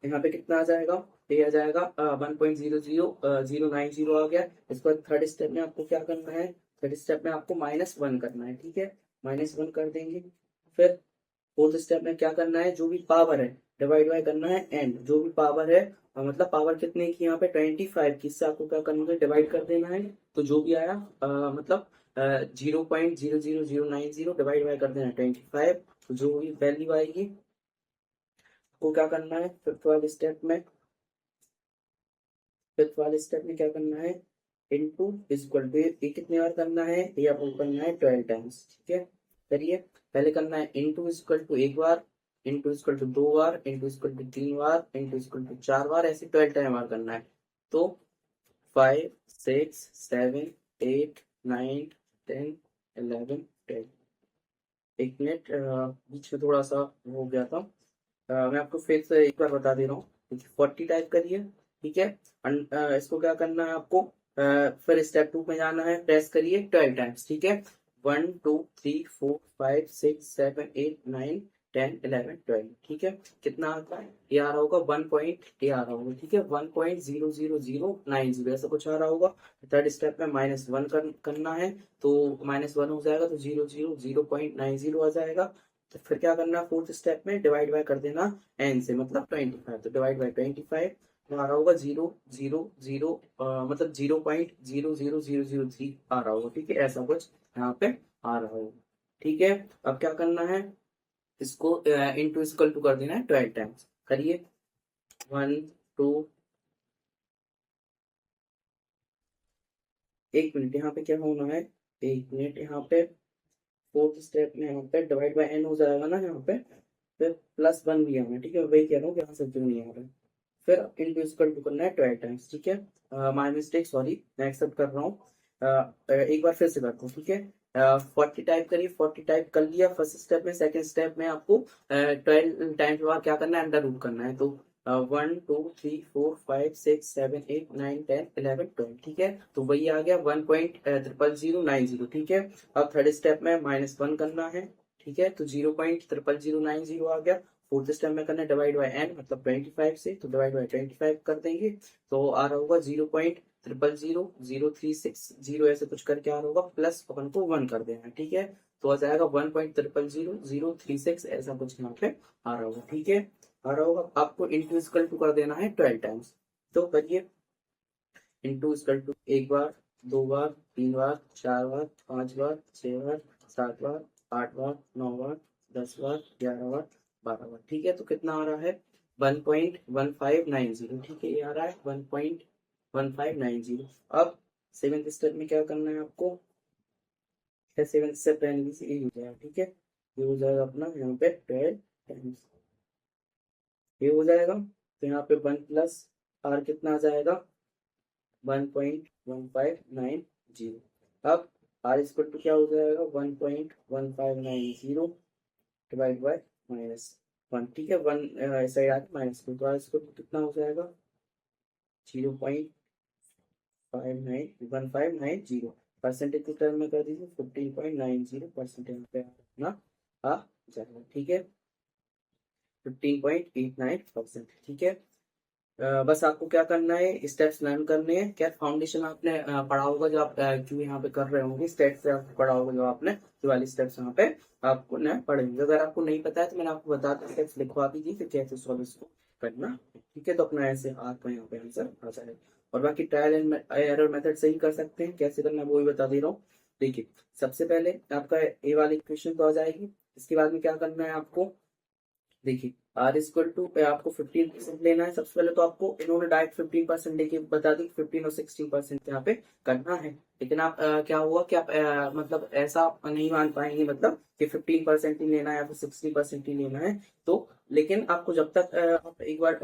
यहाँ पे कितना आ जाएगा, ये आ जाएगा 1.00090 आ गया। इसके बाद थर्ड स्टेप में आपको क्या करना है, थर्ड स्टेप में आपको -1 करना है। ठीक है, -1 कर देंगे। फिर फोर्थ स्टेप में क्या करना है, जो भी पावर है डिवाइड बाय करना है एंड, जो भी पावर है मतलब पावर कितने की यहाँ पे 25 की, इससे आपको क्या करना है डिवाइड कर देना है। तो जो भी आया मतलब 0.00090 डिवाइड बाय कर देना है 25। तो जो भी वैल्यू आएगी को क्या करना है, फिफ्थ वाले स्टेप में क्या करना है, इनटू इक्वल टू, ये कितने बार करना है, ये आपको करना है 12 टाइम्स। ठीक है, करिए। पहले करना है इनटू इक्वल टू एक बार, इनटू इक्वल टू दो बार, इनटू इक्वल टू तीन बार, इनटू इक्वल टू चार बार, ऐसे 12 टाइम बार करना है। तो 5 6 7 8 9 10 11 12। एक मिनट बीच में थोड़ा सा हो गया था। मैं आपको फिर से एक बार बता दे रहा हूँ। 40 टाइप करिए। ठीक है, इसको क्या करना है आपको, फिर स्टेप 2 में जाना है, प्रेस करिए 12 टाइम्स। ठीक है, 1 2 3 4 5 6 7 8 9 10 11 12। ठीक है, कितना आता है, ये आ रहा होगा 1 पॉइंट, ये आ रहा होगा। ठीक है, 1.00090 ऐसा कुछ आ रहा होगा। थर्ड स्टेप में -1 करना है, तो -1 हो जाएगा तो 0.90 आ जाएगा। तो फिर क्या करना है, फोर्थ स्टेप में डिवाइड बाय कर देना एन से, मतलब 25। तो डिवाइड बाय 25 तो आ रहा होगा 0.000 मतलब 0.00003 आ रहा होगा। ठीक है, ऐसा कुछ यहाँ पे आ रहा होगा। ठीक है, अब क्या करना है, इसको इनटू इक्वल टू कर देना है 12 टाइम्स। करिए 1 2, एक मिनट यहाँ पे क्या होना है, एक मिनट यहाँ पे फोर्थ स्टेप में यहाँ पे डिवाइड बाय एन हो जाएगा ना यहाँ पे, फिर +1 भी आना है। ठीक है, वही कह रहा हूँ कि यहाँ से क्यों नहीं आ रहा है। फिर इनटू इक्वल टू करना है 12 टाइम्स। ठीक है, माय मिस्टेक, सॉरी, मैं एक्सेप्ट कर रहा हूँ। एक बार फिर से करता हूँ। ठीक है, 40 टाइप करिए, 40 टाइप कर लिया फर्स्ट स्टेप में। सेकंड स्टेप में आपको 12 टाइम्स बाद क्या करना है, अंडर रूट करना है। तो 1 2 3 4 5 6 7 8 9 10 11 12। ठीक है, तो वही आ गया 1.00090। ठीक है, अब थर्ड स्टेप में -1 करना है। ठीक है, तो 0.00090 आ गया। फोर्थ स्टेप में करना है डिवाइड बाय एन, मतलब 25 से, तो डिवाइड बाय 25 कर देंगे तो आ रहा होगा 0.00036 ऐसे कुछ करके आ रहा होगा, प्लस अपन को 1 कर देना है, ठीक है। तो आ जाएगा 1.00036 ऐसा कुछ यहाँ पे आ रहा होगा, ठीक है। आ रहा होगा, आपको इंटू इक्वल टू कर देना है 12 टाइम्स। तो करिए, इंटू इक्वल टू 1 बार, 2 बार, 3 बार, 4 बार, 5 बार, 6 बार, 7 बार, 8 बार, 9 बार, 10 बार, 11 बार, 12 बार, ठीक है। तो कितना आ रहा है 1.1590, ठीक है, ये आ रहा है 1.1590। अब सेवेंथ स्टेप में क्या करना है आपको, सेवेंथ स्टेप पहले से ये हो जाएगा, ठीक है। ये हो जाएगा अपना यहाँ पे 12 टाइम्स, ये हो जाएगा। तो यहाँ पे 1 प्लस आर कितना आ जाएगा 1.1590। अब आर स्क्वायर टू क्या हो जाएगा 1.1590 डिवाइड बाय -1, ठीक है। 1 साइड आके -2, तो आर स्क्वायर टू कितना हो जाएगा 0.1590। परसेंटेज के टर्म में कर दीजिए 15.90% यहाँ पे अपना आ जाएगा, ठीक है। 15.89%, ठीक है। बस आपको क्या करना है, स्टेप्स लर्न करने हैं। क्या फाउंडेशन आपने पढ़ा होगा जो आप क्यों यहाँ पे कर रहे होंगे, स्टेप्स आपको पढ़ा होगा जो आपने जो वाली स्टेप्स यहाँ पे आपको न पढ़ेंगे। अगर आपको नहीं पता है तो मैंने आपको बता दिया, स्टेप्स लिखवा दीजिए फिर कैसे सॉल्व इसको करना, ठीक है। तो अपना ऐसे आपका यहाँ पे आंसर आ जाएगा। और बाकी ट्रायल एंड एरर मेथड से ही कर सकते हैं, कैसे करना है वो भी बता दे रहा हूँ। देखिए, सबसे पहले आपका ए वाली इक्वेशन तो आ जाएगी। इसके बाद में क्या करना है आपको, देखिए आर इक्वल टू पे आपको 15% लेना है। सबसे पहले तो आपको इन्होंने डायरेक्ट 15% लेके बता दी, 15 और 16% यहाँ पे करना है। लेकिन आप क्या हुआ कि आप मतलब ऐसा नहीं मान पाएंगे, मतलब कि 15% ही लेना है या फिर 60% ही लेना है। तो लेकिन आपको जब तक आप एक बार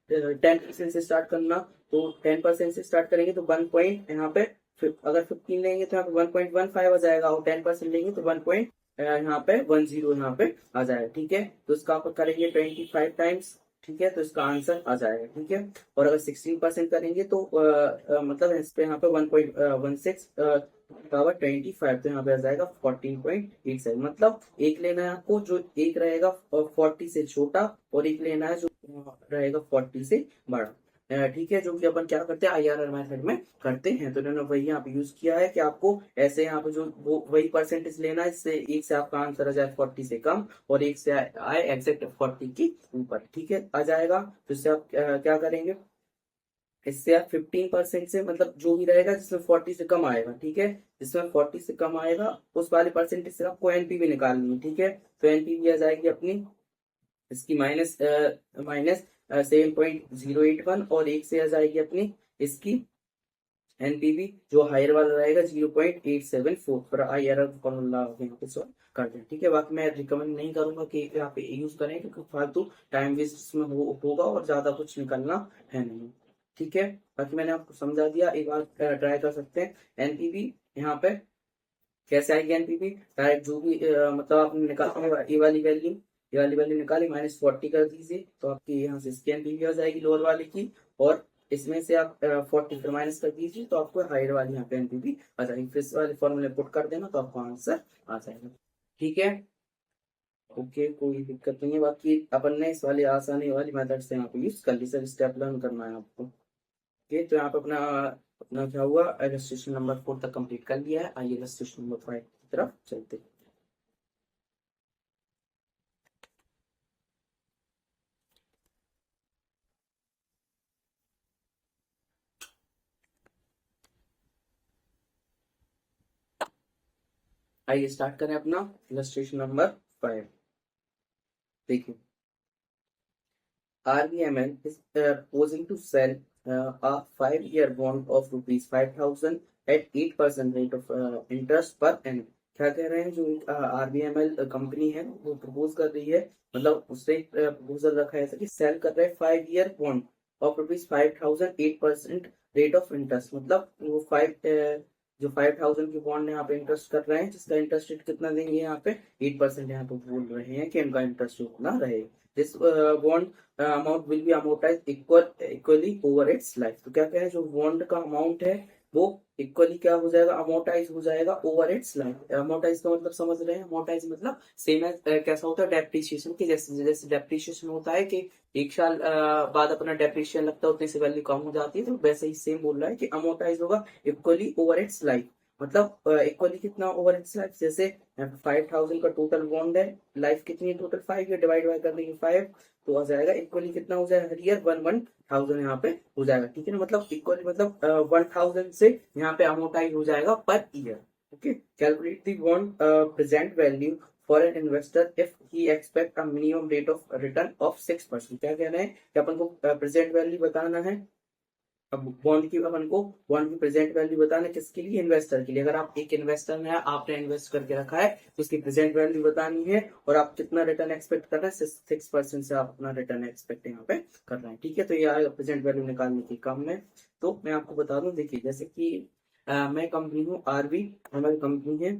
10% से स्टार्ट करना, तो 10% से स्टार्ट करेंगे तो 1 पॉइंट यहाँ पे, अगर 15 लेंगे तो यहाँ पे 1.15 आ जाएगा, और 10% लेंगे तो 1 यहाँ पे 10 यहाँ पे आ जाएगा, ठीक है। तो इसका आप करेंगे 25 टाइम्स, ठीक है, तो इसका आंसर आ जाएगा, ठीक है। और अगर 16% करेंगे तो मतलब इस पे यहाँ पे 1.16 पावर 25, तो यहाँ पे आ जाएगा 14.87। मतलब एक लेना है आपको जो एक रहेगा 40 से छोटा, और एक लेना है जो रहेगा 40 से बड़ा, ठीक है। जो कि अपन क्या करते हैं आईआरआर मेथड में करते हैं। तो इन्होंने वही यहाँ पे यूज किया है कि आपको ऐसे यहाँ पे जो वो वही परसेंटेज लेना है, इससे एक से आपका आंसर आ जाए 40 से कम, और एक से आए एग्जैक्ट 40 की ऊपर, ठीक है, आ जाएगा। तो इससे आप क्या करेंगे, इससे आप 15% से मतलब जो भी रहेगा जिसमें 40 से कम आएगा, ठीक है, जिसमें 40 से कम आएगा उस वाले परसेंटेज से आपको एनपीवी निकालनी है, ठीक है। तो एनपीवी आ जाएगी अपनी इसकी माइनस 7.081, और एक से आ जाएगी अपनी इसकी एनपीवी जो हायर वाला रहेगा 0.874 पर आईआरआर फॉर्मूला यहाँ पे सॉल्व कर दें, ठीक है। बाकी मैं रिकमेंड नहीं करूंगा कि यहाँ पे यूज करें, क्योंकि फालतू टाइम वेस्ट इसमें होगा और ज्यादा कुछ निकलना है नहीं, ठीक है। बाकी मैंने आपको समझा दिया, एक बार ट्राई कर सकते हैं। एनपीवी यहाँ पे कैसे आएगी एनपीवी, डायरेक्ट जो भी मतलब आपने निकाला ये वाली वैल्यू निकाली -40 कर दीजिए, तो आपकी यहाँ से इसकी एनपीवी आ जाएगी लोअर वाले की, और इसमें से आप 40 फिर माइनस कर दीजिए तो आपको हायर वाली यहाँ पे एनपीवी आ जाएगी। फिर इस वाले फॉर्मूले पुट कर देना तो आपको आंसर आ जाएगा, ठीक है। ओके, कोई दिक्कत नहीं है। बाकी अपन ने इस वाली आसानी वाली मेथड से यहाँ पे यूज कर ली, सर स्टेप लर्न करना है आपको। ओके, तो यहाँ पे अपना अपना क्या हुआ, इलस्ट्रेशन नंबर 4 तक कंप्लीट कर लिया है। आइए इलस्ट्रेशन नंबर 5 की तरफ चलते हैं। आइए स्टार्ट करें अपना इलस्ट्रेशन नंबर 5। देखिए, RBML is proposing to sell a 5-year bond of ₹5,000 at 8% rate of interest per annum। क्या कह रहे हैं, जो RBML कंपनी है वो प्रपोज कर रही है, मतलब उससे प्रपोजल रखा है ऐसा कि सेल कर रहे हैं 5-year bond of ₹5,000 8% rate of interest. मतलब वो जो 5,000 की बॉन्ड यहाँ पे इंटरेस्ट कर रहे हैं, जिसका इंटरेस्ट रेट कितना देंगे यहाँ पे 8% यहाँ पे बोल रहे हैं कि इनका इंटरेस्ट उतना रहे। This bond amount will be amortise equally over it's life. तो क्या कह रहे हैं, जो बॉन्ड का अमाउंट है वो इक्वली क्या हो जाएगा, अमोर्टाइज हो जाएगा ओवर इट्स लाइफ। अमोर्टाइज का मतलब समझ रहे हैं, अमोर्टाइज मतलब सेम एज कैसा होता है डेप्रिसिएशन के जैसे, जैसे डेप्रिसिएशन होता है कि एक साल बाद अपना डेप्रिसिएशन लगता है, उतनी सी वैल्यू कम हो जाती है, तो वैसे ही सेम बोल रहा है कि अमोर्टाइज होगा इक्वली ओवर इट्स लाइफ। मतलब इक्वली कितना ओवर इट्स लाइफ, जैसे 5,000 का टोटल बॉन्ड है, लाइफ कितनी है टोटल 5 है, डिवाइड बाय कर देंगे 5, तो आ जाएगा इक्वली कितना हो जाएगा हर ईयर 1,000 यहाँ पे हो जाएगा। ठीक है ना, मतलब इक्वली मतलब 1,000 से यहाँ पे अमोर्टाइज हो जाएगा per year. Okay, calculate the bond present value for an investor if he expect a minimum rate of return of 6%। क्या कहना है कि अपन को प्रेजेंट वैल्यू बताना है। अब बॉन्ड की अपन को बॉन्ड की प्रेजेंट वैल्यू बताना है किसके लिए, इन्वेस्टर के लिए। अगर आप एक इन्वेस्टर में आपने इन्वेस्ट करके रखा है तो उसकी प्रेजेंट वैल्यू बतानी है, और आप कितना रिटर्न एक्सपेक्ट कर रहे हैं, 6% से आप अपना रिटर्न एक्सपेक्ट यहाँ पे कर रहे हैं। ठीक है, तो ये आएगा प्रेजेंट वैल्यू निकालने के काम में। तो मैं आपको बता दूं, देखिए जैसे कि मैं कंपनी हूँ आरबी, हमारी कंपनी है,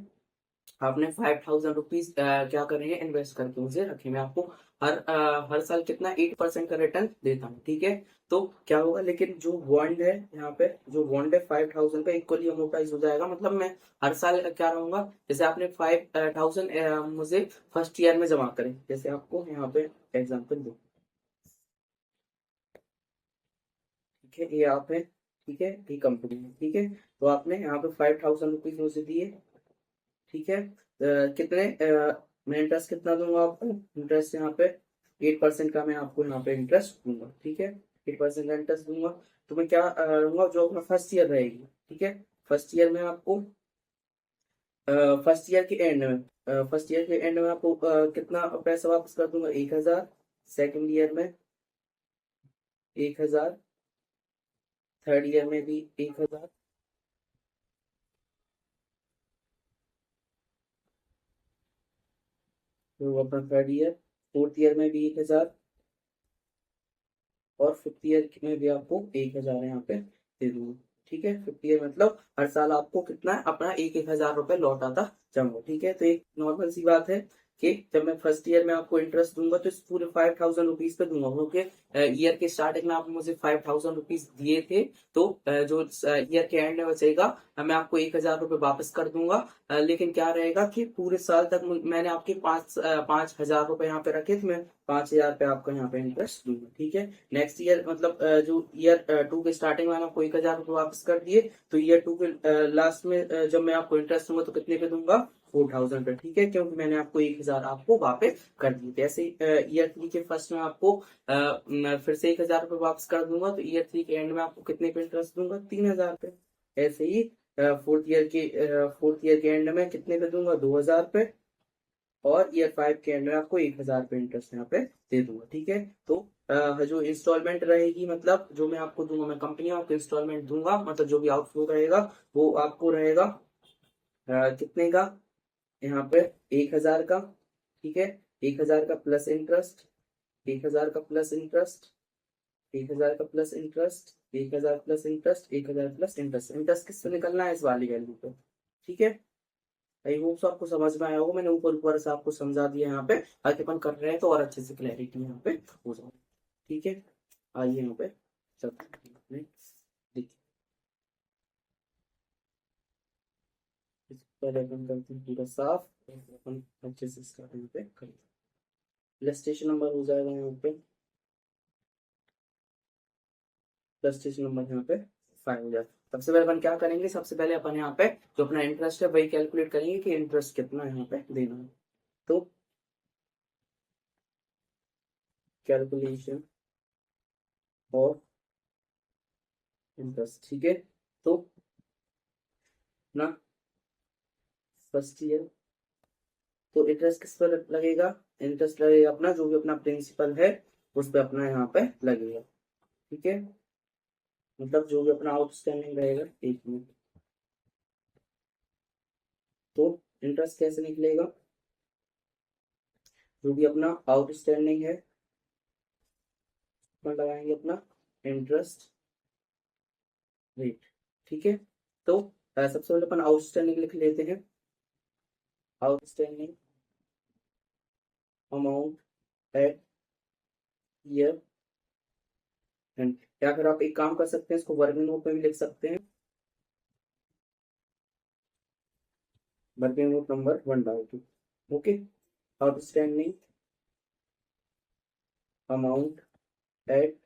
आपने 5,000 रुपीज क्या करेंगे इन्वेस्ट करके मुझे रखे, मैं आपको हर साल कितना 8% का रिटर्न देता हूँ। ठीक है, तो क्या होगा, लेकिन जो बॉन्ड है यहाँ पे, जो बॉन्ड है 5,000 का इक्वली अमोर्टाइज हो जाएगा, मतलब मैं हर साल क्या रहूंगा, जैसे आपने 5,000 मुझे फर्स्ट ईयर में जमा करें, जैसे आपको यहाँ पे एग्जाम्पल दो। ठीक है, ये आप है, ठीक है, ये कंपनी है। ठीक है, तो आपने यहाँ पे 5,000 रुपीज मुझे दिए। ठीक है, कितने मैं इंटरेस्ट कितना दूंगा आपको, इंटरेस्ट यहाँ पे 8% का मैं आपको यहाँ पे इंटरेस्ट दूंगा। ठीक है, 8% का इंटरेस्ट दूंगा। तो मैं क्या दूंगा, जो अपना फर्स्ट ईयर रहेगी। ठीक है, फर्स्ट ईयर में आपको फर्स्ट ईयर के एंड में फर्स्ट ईयर के एंड में आपको कितना पैसा वापस कर दूंगा, 1,000। सेकेंड ईयर में 1,000, थर्ड ईयर में भी 1,000, तो अपना थर्ड ईयर, फोर्थ ईयर में भी 1,000, और फिफ्थ ईयर में भी आपको 1,000 यहाँ पे दे दूंगा। ठीक है, फिफ्थ ईयर मतलब हर साल आपको कितना है, अपना 1,000 रुपए लौट आता जाऊंगा। ठीक है, तो एक नॉर्मल सी बात है कि जब मैं फर्स्ट ईयर में आपको इंटरेस्ट दूंगा तो इस पूरे 5,000 रुपीज पे दूंगा, क्योंकि ईयर के स्टार्टिंग में आपने मुझे 5,000 रुपीज दिए थे, तो जो ईयर के एंड में बचेगा मैं आपको 1,000 रुपए वापस कर दूंगा। लेकिन क्या रहेगा कि पूरे साल तक मैंने आपके 5,000 रुपए यहाँ पे रखे थे, मैं 5,000 पे आपको यहाँ पे इंटरेस्ट दूंगा। ठीक है, नेक्स्ट ईयर मतलब जो ईयर टू के स्टार्टिंग में आपको 1,000 रुपये वापस कर दिए, तो ईयर टू के लास्ट में जब मैं आपको इंटरेस्ट दूंगा तो कितने पे दूंगा, 4,000 पे। ठीक है, क्योंकि मैंने आपको 1,000 आपको वापस कर दिए थे। ऐसे ईयर थ्री के फर्स्ट में आपको फिर से 1,000 रुपये वापस कर दूंगा, तो ईयर थ्री के एंड में आपको कितने पे इंटरेस्ट दूंगा, 3,000 पे। ऐसे ही फोर्थ ईयर के एंड में कितने पे दूंगा, 2,000 पे, और ईयर फाइव के एंड में आपको 1,000 पे इंटरेस्ट यहाँ पे दे दूंगा। ठीक है, तो जो इंस्टॉलमेंट रहेगी, मतलब जो मैं आपको दूंगा, मैं कंपनी आपको इंस्टॉलमेंट दूंगा, मतलब जो भी आउटफ्लो रहेगा वो आपको रहेगा कितने का, यहाँ पे 1,000 का। ठीक है, 1,000 का प्लस इंटरेस्ट, 1,000 का प्लस इंटरेस्ट, 1,000 का plus interest, 1,000 plus interest, 1,000 plus interest. Interest किससे निकलना है, इस वाली वैल्यू पे। ठीक है, आई होप सो आपको समझ में आया होगा, मैंने ऊपर ऊपर से आपको समझा दिया यहाँ पे, आगे अपन कर रहे हैं तो और अच्छे से क्लैरिटी यहाँ पे हो जाए। ठीक है, आइए यहाँ पे चलते हैं। देखिए, पहले अपन करते हैं पूरा साफ, अपन अच्छे से इसका यहाँ पे करते हैं। इलस्ट्रेशन नंबर हो जाएगा यहाँ पे, इलस्ट्रेशन नंबर यहाँ पे 5 हो जाए। सबसे पहले अपन क्या करेंगे, सबसे पहले अपन यहाँ पे जो अपना इंटरेस्ट है वही कैलकुलेट करेंगे कि इंटरेस्ट कितना यहाँ पे देना है। तो कैलकुलेशन ऑफ इंटरेस्ट। ठीक है, तो ना फर्स्ट ईयर, तो इंटरेस्ट किस पर लगेगा, इंटरेस्ट लगेगा अपना जो भी अपना प्रिंसिपल है उस पर अपना यहाँ पे लगेगा। ठीक है, मतलब जो भी अपना आउटस्टैंडिंग रहेगा, एक मिनट, तो इंटरेस्ट कैसे निकलेगा, जो भी अपना आउटस्टैंडिंग है उसमें लगाएंगे अपना इंटरेस्ट रेट। ठीक है, तो सबसे पहले अपन आउटस्टैंडिंग लिख लेते हैं, outstanding amount at year and, या फिर आप एक काम कर सकते हैं, इसको वर्किंग नोट में भी लिख सकते हैं, वर्किंग नोट नंबर 1 डाल दो। Okay, outstanding amount at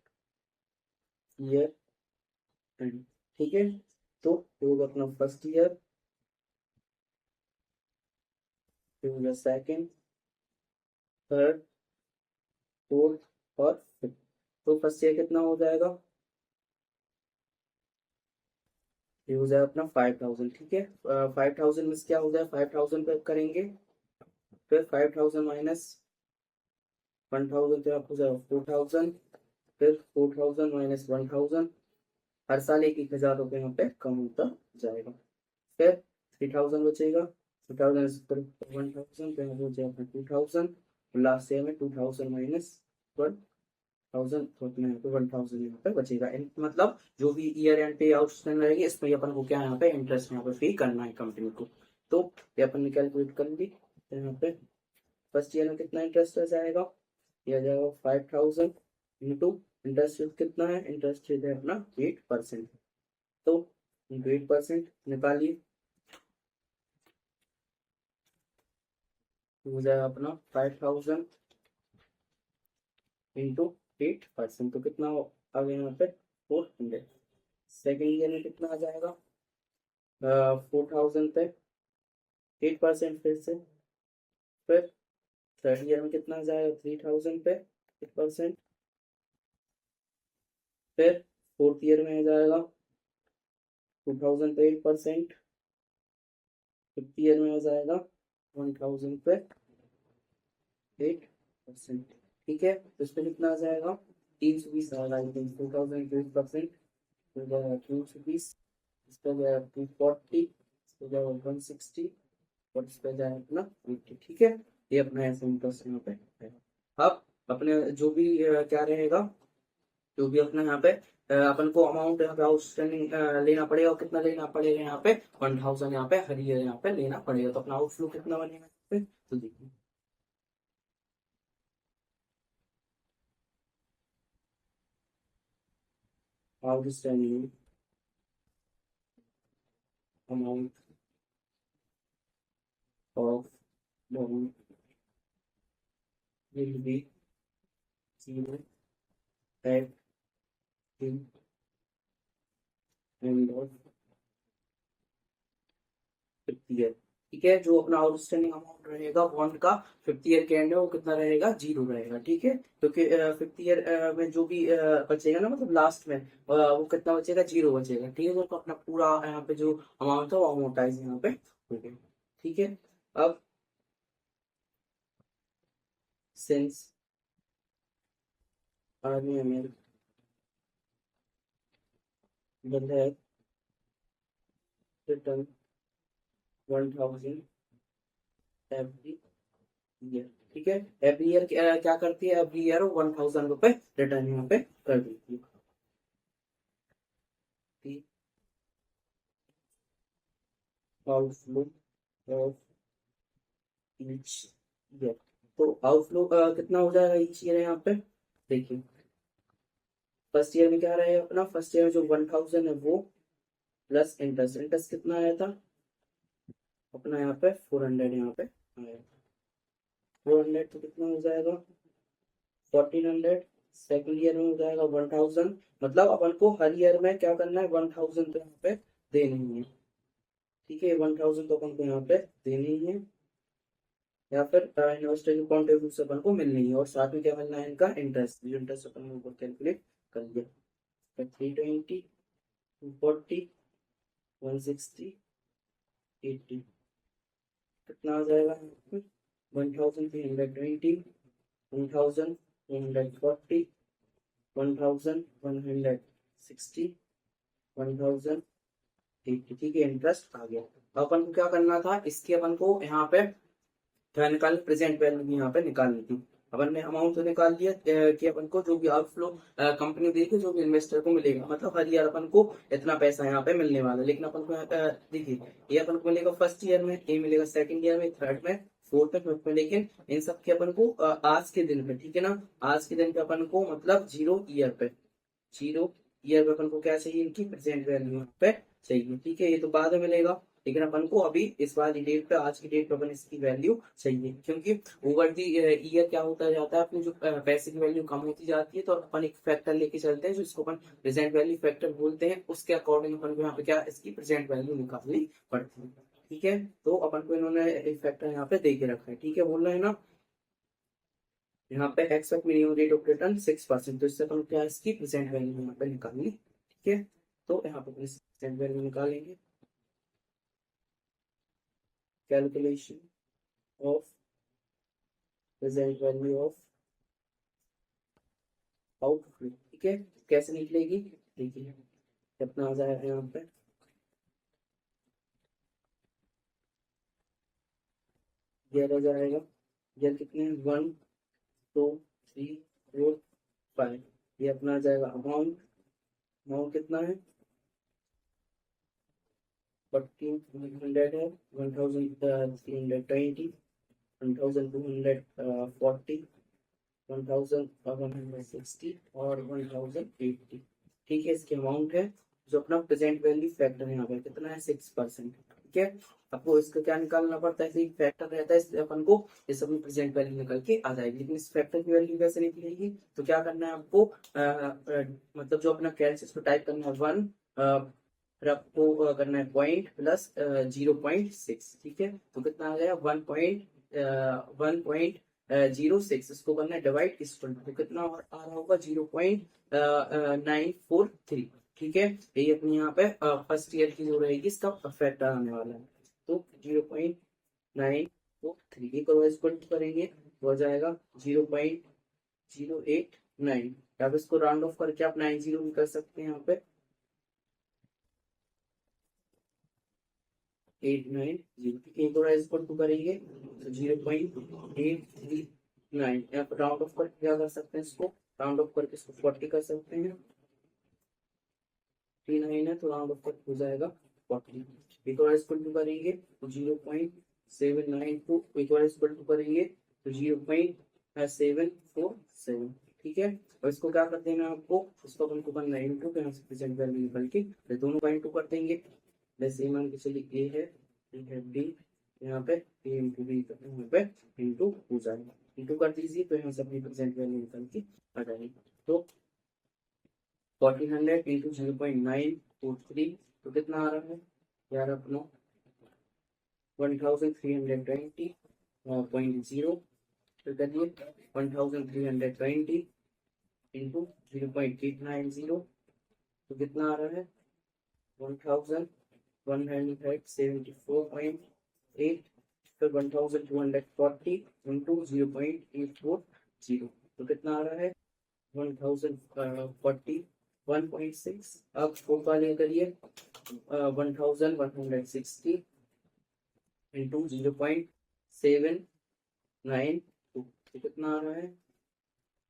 year and. ठीक है, तो ये होगा अपना फर्स्ट ईयर, फिर सेकंड, थर्ड, फोर्थ और फिफ्थ। तो फर्स्ट ईयर कितना हो जाएगा, ये हो जाएगा अपना 5000। ठीक है, 5000 में से क्या हो जाए, 5000 पे करेंगे, फिर 5000 माइनस 1000 तो आपको जाएगा 4000, फिर 4000 माइनस 1000। हर साल 1000 रुपये यहाँ पे कम होता जाएगा। फिर 3000 बचेगा, 3000 पर 1000 तो यहाँ पे हो जाएगा 2000। लास्ट ईयर में 2000 माइनस 1000 तो अपने यहाँ पे 1000 यहाँ पे बचेगा। मतलब जो भी ईयर एंड पे आउटस्टैंडिंग रहेगी, इसमें अपन को क्या यहाँ पे इंटरेस्ट यहाँ पे पे करना है कंपनी को। तो ये अपन ने कैलकुलेट कर ली। तो यहाँ पे फर्स्ट ईयर में कितना इंटरेस्ट आ जाएगा, ये आ जाएगा 5000 इंटू इंटरेस्ट रेट कितना है, इंटरेस्ट रेट है अपना 8%। तो इंटू 8% निकालिए, हो जाएगा अपना 5000 इंटू 8%, तो कितना आ गया यहाँ पे 400। सेकेंड ईयर में कितना आ जाएगा, 4000 पे 8% फिर से। फिर थर्ड ईयर में कितना आ जाएगा, 3000 पे 8%। फिर फोर्थ ईयर में आ जाएगा 2000 पे 8%। फिफ्थ ईयर में आ जाएगा 1000 पे 8%। ठीक है, तो इस पे कितना आ जाएगा, 320 आ जाएगा। 2000 8%, तो जाएगा 320, इस पे जाएगा 240, इस पे जाएगा 160 और इस पे जाएगा अपना 80। ठीक है, ये अपना ऐसे इंटरेस्ट यहाँ पे है। अब अपने जो भी क्या रहेगा, जो भी अपना यहाँ पे अपन को अमाउंट यहाँ पे आउटस्टैंडिंग लेना पड़ेगा, और कितना लेना पड़ेगा यहाँ पे 1000 यहाँ पे हर ईयर यहाँ पे लेना पड़ेगा। तो अपना आउटफ्लो कितना बनेगा यहाँ पे, तो देखिए outstanding amount of loan will be zero at end of fifth year. ठीक है, जो अपना आउटस्टैंडिंग अमाउंट रहेगा बॉन्ड का फिफ्थ ईयर के एंड में वो कितना रहेगा, जीरो रहेगा। ठीक है, क्योंकि फिफ्थ ईयर में जो भी बचेगा ना, मतलब लास्ट में वो कितना बचेगा, जीरो बचेगा। ठीक है, तो अपना पूरा यहाँ पे जो अमाउंट था वो अमाउंटाइज यहाँ पे हो गया। ठीक है, अब सिंस आर्मी में रिटर्न 1000 एवरी ईयर। ठीक है, एवरी ईयर क्या करती है, एवरी ईयर 1000 रुपए रिटर्न यहाँ पे कर देती है। आउटफ्लो ऑफ ईच ईयर, तो आउटफ्लो कितना हो जाएगा ईच ईयर यहाँ पे, देखिए फर्स्ट ईयर में क्या रहेगा अपना, फर्स्ट ईयर में जो 1000 है वो प्लस इंटरेस्ट, इंटरेस्ट कितना आया था अपना यहाँ पे 400 यहाँ पे आया। 400 तो कितना हो जाएगा 1400। सेकेंड ईयर में हो जाएगा 1000। मतलब अपन को हर ईयर में क्या करना है, 1000 तो यहाँ पे देनी है। ठीक है, 1000 तो अपन को यहाँ पे देनी है, या फिर इन्वेस्टर की कॉन्ट्रीब्यूशन से अपन को मिलनी है, और साथ में क्या मिलना है, इनका इंटरेस्ट, जो इंटरेस्ट अपन ने ऊपर कैलकुलेट कर लिया। 320, 240, 160, 80, कितना आ जाएगा 1320, 1140, 1160, 1080। ठीक है, इंटरेस्ट आ गया। अब अपन को क्या करना था, इसकी अपन को यहाँ पे क्या निकाल, प्रेजेंट वैल्यू यहाँ पे निकालनी थी। अपन ने अमाउंट तो निकाल लिया कि अपन को जो भी आउटफ्लो कंपनी देगी, जो भी इन्वेस्टर को मिलेगा, मतलब हर ईयर अपन को इतना पैसा यहाँ पे मिलने वाला है। लेकिन अपन को देखिए, ये अपन को मिलेगा फर्स्ट ईयर में, ये मिलेगा सेकंड ईयर में, थर्ड में, फोर्थ में, फिफ्थ में। लेकिन इन सब के अपन को आज के दिन पे, ठीक है ना, आज के दिन पे अपन को मतलब जीरो ईयर पे, जीरो ईयर पे अपन को क्या चाहिए, इनकी प्रेजेंट वैल्यू यहाँ पे चाहिए। ठीक है, ये तो बाद में मिलेगा, लेकिन अपन को अभी इस वाली डेट पे, आज की डेट पे अपन इसकी वैल्यू चाहिए, क्योंकि ओवर दी ईयर क्या होता जाता है, अपनी जो पैसे की वैल्यू कम होती जाती है, तो अपन एक फैक्टर लेके चलते हैं जिसको अपन प्रेजेंट वैल्यू फैक्टर बोलते हैं, उसके अकॉर्डिंग अपन को यहाँ पे क्या इसकी प्रेजेंट वैल्यू निकालनी पड़ती है। ठीक है, तो अपन को इन्होंने एक फैक्टर यहाँ पे दे के रखा है। ठीक है, बोल रहे हैं ना, यहाँ पे expect minimum rate of return 6%, तो इससे अपन क्या इसकी प्रेजेंट वैल्यू यहाँ पे निकालनी। ठीक है, तो यहाँ पे प्रेजेंट वैल्यू निकालेंगे, calculation of present value of output. ठीक है, कैसे निकलेगी, देखिए कितना आ जाएगा यहाँ पे, ये आ जाएगा, ये कितने 1 2 3 4 5, ये अपना आ जाएगा अमाउंट, अमाउंट कितना है 1400 है, 1320, 1240, 1160 और 1080। ठीक है, इसकी अमाउंट है, जो अपना प्रेजेंट वैल्यू फैक्टर है यहाँ पे कितना है 6%। ठीक है, आपको इसका क्या निकालना पड़ता है, एक फैक्टर रहता है, इसलिए अपन को इस अपनी प्रेजेंट वैल्यू निकल के आ जाएगी। लेकिन इस फैक्टर की वैल्यू कैसे निकलेगी, तो क्या करना है आपको, मतलब जो अपना कैलकुलेशन को टाइप करना है 1, फिर आपको करना है पॉइंट प्लस 0.6। ठीक है, तो कितना आ गया 1.06, इसको करना है डिवाइड, इस पर तो कितना आ रहा होगा 0.943। ठीक है, यही अपनी यहाँ पे फर्स्ट ईयर की जो रहेगी इसका फैक्टर आने वाला है, तो 0.943 एक और इसको करेंगे तो हो जाएगा 0.089। अब इसको राउंड ऑफ करके आप 90 भी कर सकते हैं, यहाँ पे 890, एक और इसको टू करेंगे तो 0.839। यहाँ पर राउंड ऑफ करके क्या कर सकते हैं, इसको राउंड ऑफ करके इसको 40 कर सकते हैं, 39 है तो राउंड ऑफ करके हो जाएगा 40। एक और इसको टू करेंगे तो 0.792, एक और इसको टू करेंगे तो 0.747। ठीक है, और इसको क्या कर देना आपको, इसको अपन को करना है इंटू, यहाँ से प्रेजेंट वैल्यू निकल के दोनों का इंटू कर देंगे। जैसे मान के चलिए ए है, बी है, डी यहाँ पे ए इंटू बी यहाँ पे इंटू हो जाएगा, इंटू कर दीजिए तो यहाँ से अपनी प्रेजेंट वैल्यू निकल के आ जाएगी। तो 1400 इंटू 0.943, तो कितना आ रहा है यार अपना 1320.0, तो करिए 1320 इंटू 0.890, तो कितना आ रहा है 1174.8, फिर 1240 इंटू 0.840, तो कितना आ रहा है 1041.6। अब फोर का लिए करिए 1160 इंटू 0.792, तो कितना आ रहा है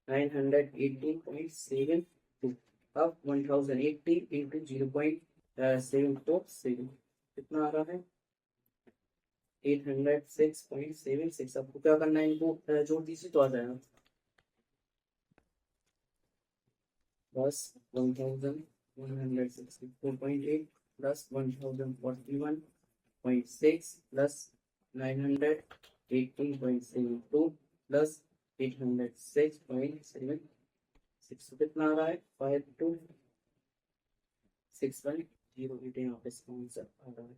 918.72। अब 1080 इंटू 0.747, कितना आ रहा है 806.76। आपको क्या करना है, इनको जोड़ दीजिए तो आ जाएगा बस 1164.8 प्लस 1041.6 प्लस 918.72 प्लस 806.76, कितना आ रहा है 526108, यहाँ पे इसका आंसर आ रहा है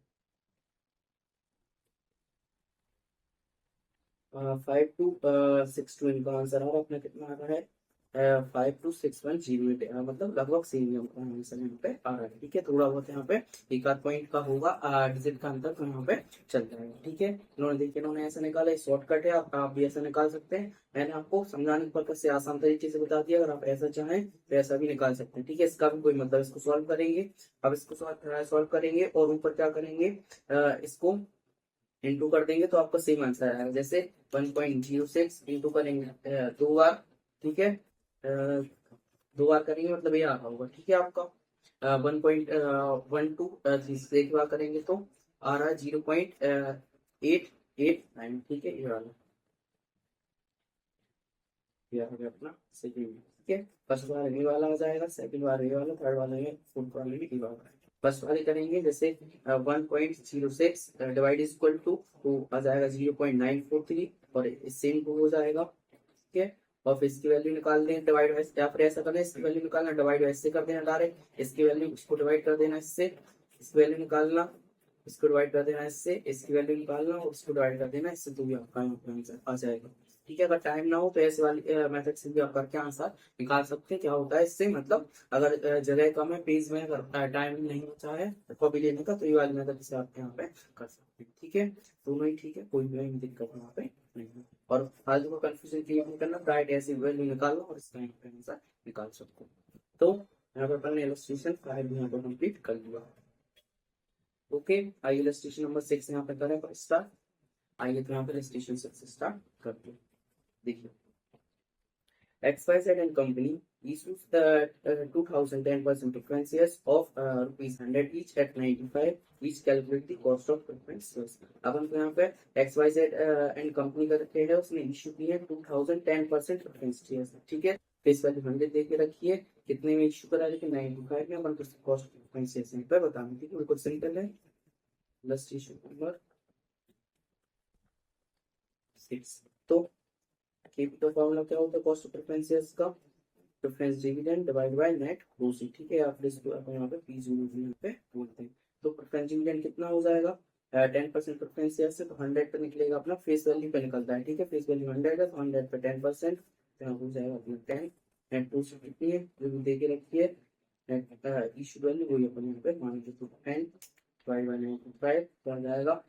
5262। इनका आंसर आ रहा है अपना, कितना आ रहा है 526108, मतलब लगभग सेम ही हमका आंसर यहाँ पे आ रहा है। ठीक है, थोड़ा बहुत यहाँ पे एक आध पॉइंट का होगा डिजिट का अंतर, तो यहाँ पे चल जाएगा। ठीक है, इन्होंने देखिए इन्होंने ऐसा निकाला, शॉर्टकट है, आप भी ऐसा निकाल सकते हैं। मैंने आपको समझाने के पर्पज से आसान तरीके से बता दिया, अगर आप ऐसा चाहें तो ऐसा भी निकाल सकते हैं। ठीक है, इसका भी कोई मतलब, इसको सॉल्व करेंगे, अब इसको सॉल्व करेंगे और ऊपर क्या करेंगे, इसको इंटू कर देंगे तो आपका सेम आंसर आएगा। जैसे 1.06 इंटू करेंगे 2 बार। ठीक है, 2 बार करेंगे मतलब ये आ रहा होगा। ठीक है, आपका 1.12 एक बार करेंगे तो आ रहा है 0.889। ठीक है, ये आ गया अपना सेकेंड। ठीक है, फर्स्ट बार ये वाला आ जाएगा, सेकंड बार ये वाला, थर्ड वाला ये, फोर्थ वाला ये वाला। फर्स्ट वाले करेंगे, जैसे 1.06 डिवाइड इज इक्वल टू, तो आ जाएगा 0.943 और इससे इनको हो जाएगा, ठीक है। और फिर इसकी वैल्यू निकाल दें डिवाइड बाई, या फिर ऐसा करना, इसकी वैल्यू निकालना डिवाइड बाई इससे कर देना डायरेक्ट, इसकी वैल्यू इसको डिवाइड कर देना इससे, इसकी वैल्यू निकालना, इसको डिवाइड कर देना इससे, इसकी वैल्यू निकालना और इसको डिवाइड कर देना इससे, तो भी आपका आंसर आ जाएगा, ठीक है। अगर टाइम ना हो तो ऐसे वाली मेथड से भी आप करके आंसर निकाल सकते हैं। क्या होता है इससे, मतलब अगर जगह कम है पेज में, अगर टाइम नहीं बचा है कॉपी लेने का, तो ये वाली मेथड से आप यहाँ पे कर सकते हैं, ठीक है। दोनों ही ठीक है, कोई भी दिक्कत यहाँ पे नहीं है। और फालतू का कंफ्यूजन क्रिएट नहीं करना, डायरेक्ट ऐसे वैल्यू निकालो और इसका यहाँ पे आंसर निकाल सकते हो। तो यहाँ पर अपने इलस्ट्रेशन 5 यहाँ पर कंप्लीट कर लिया। ओके, आइए इलस्ट्रेशन नंबर 6 यहाँ पे करें स्टार्ट। आइए तो यहाँ पर इलस्ट्रेशन 6 स्टार्ट करते हैं। देखिए, XYZ and company issues the 2010% preference shares of ₹100 each at 95 each, calculate the cost of preference shares। अब हमको यहाँ पे XYZ एंड कंपनी करके है, उसने इशू की है 2010% प्रेफरेंस शेयर्स, ठीक है। फेस वैल्यू 100 दे के रखी है, कितने में इशू करा है, लेकिन 95 में अपन कॉस्ट ऑफ प्रेफरेंस शेयर्स यहाँ पे बताना, ठीक है। बिल्कुल सिंपल है। लास्ट इशू नंबर 6, तो केपी का फॉर्मूला क्या होता है कॉस्ट ऑफ प्रेफरेंस शेयर्स का, preference dividend divide by net proceed, ठीक है। आप इसको अपन यहाँ पे P0 यहाँ पे बोलते हैं। तो प्रेफरेंस डिविडेंड कितना हो जाएगा, 10% प्रेफरेंस शेयर से, तो 100 पे निकलेगा अपना, फेस वैल्यू पे निकलता है, ठीक है। फेस वैल्यू 100 है, तो 100 पे 10%, तो यहाँ हो जाएगा अपना 10। नेट प्रोसीड कितनी है जो भी दे के रखी है, नेट इशू वैल्यू वही अपन यहाँ पे मान लीजिए 10 डिवाइड बाय 95, तो आ जाएगा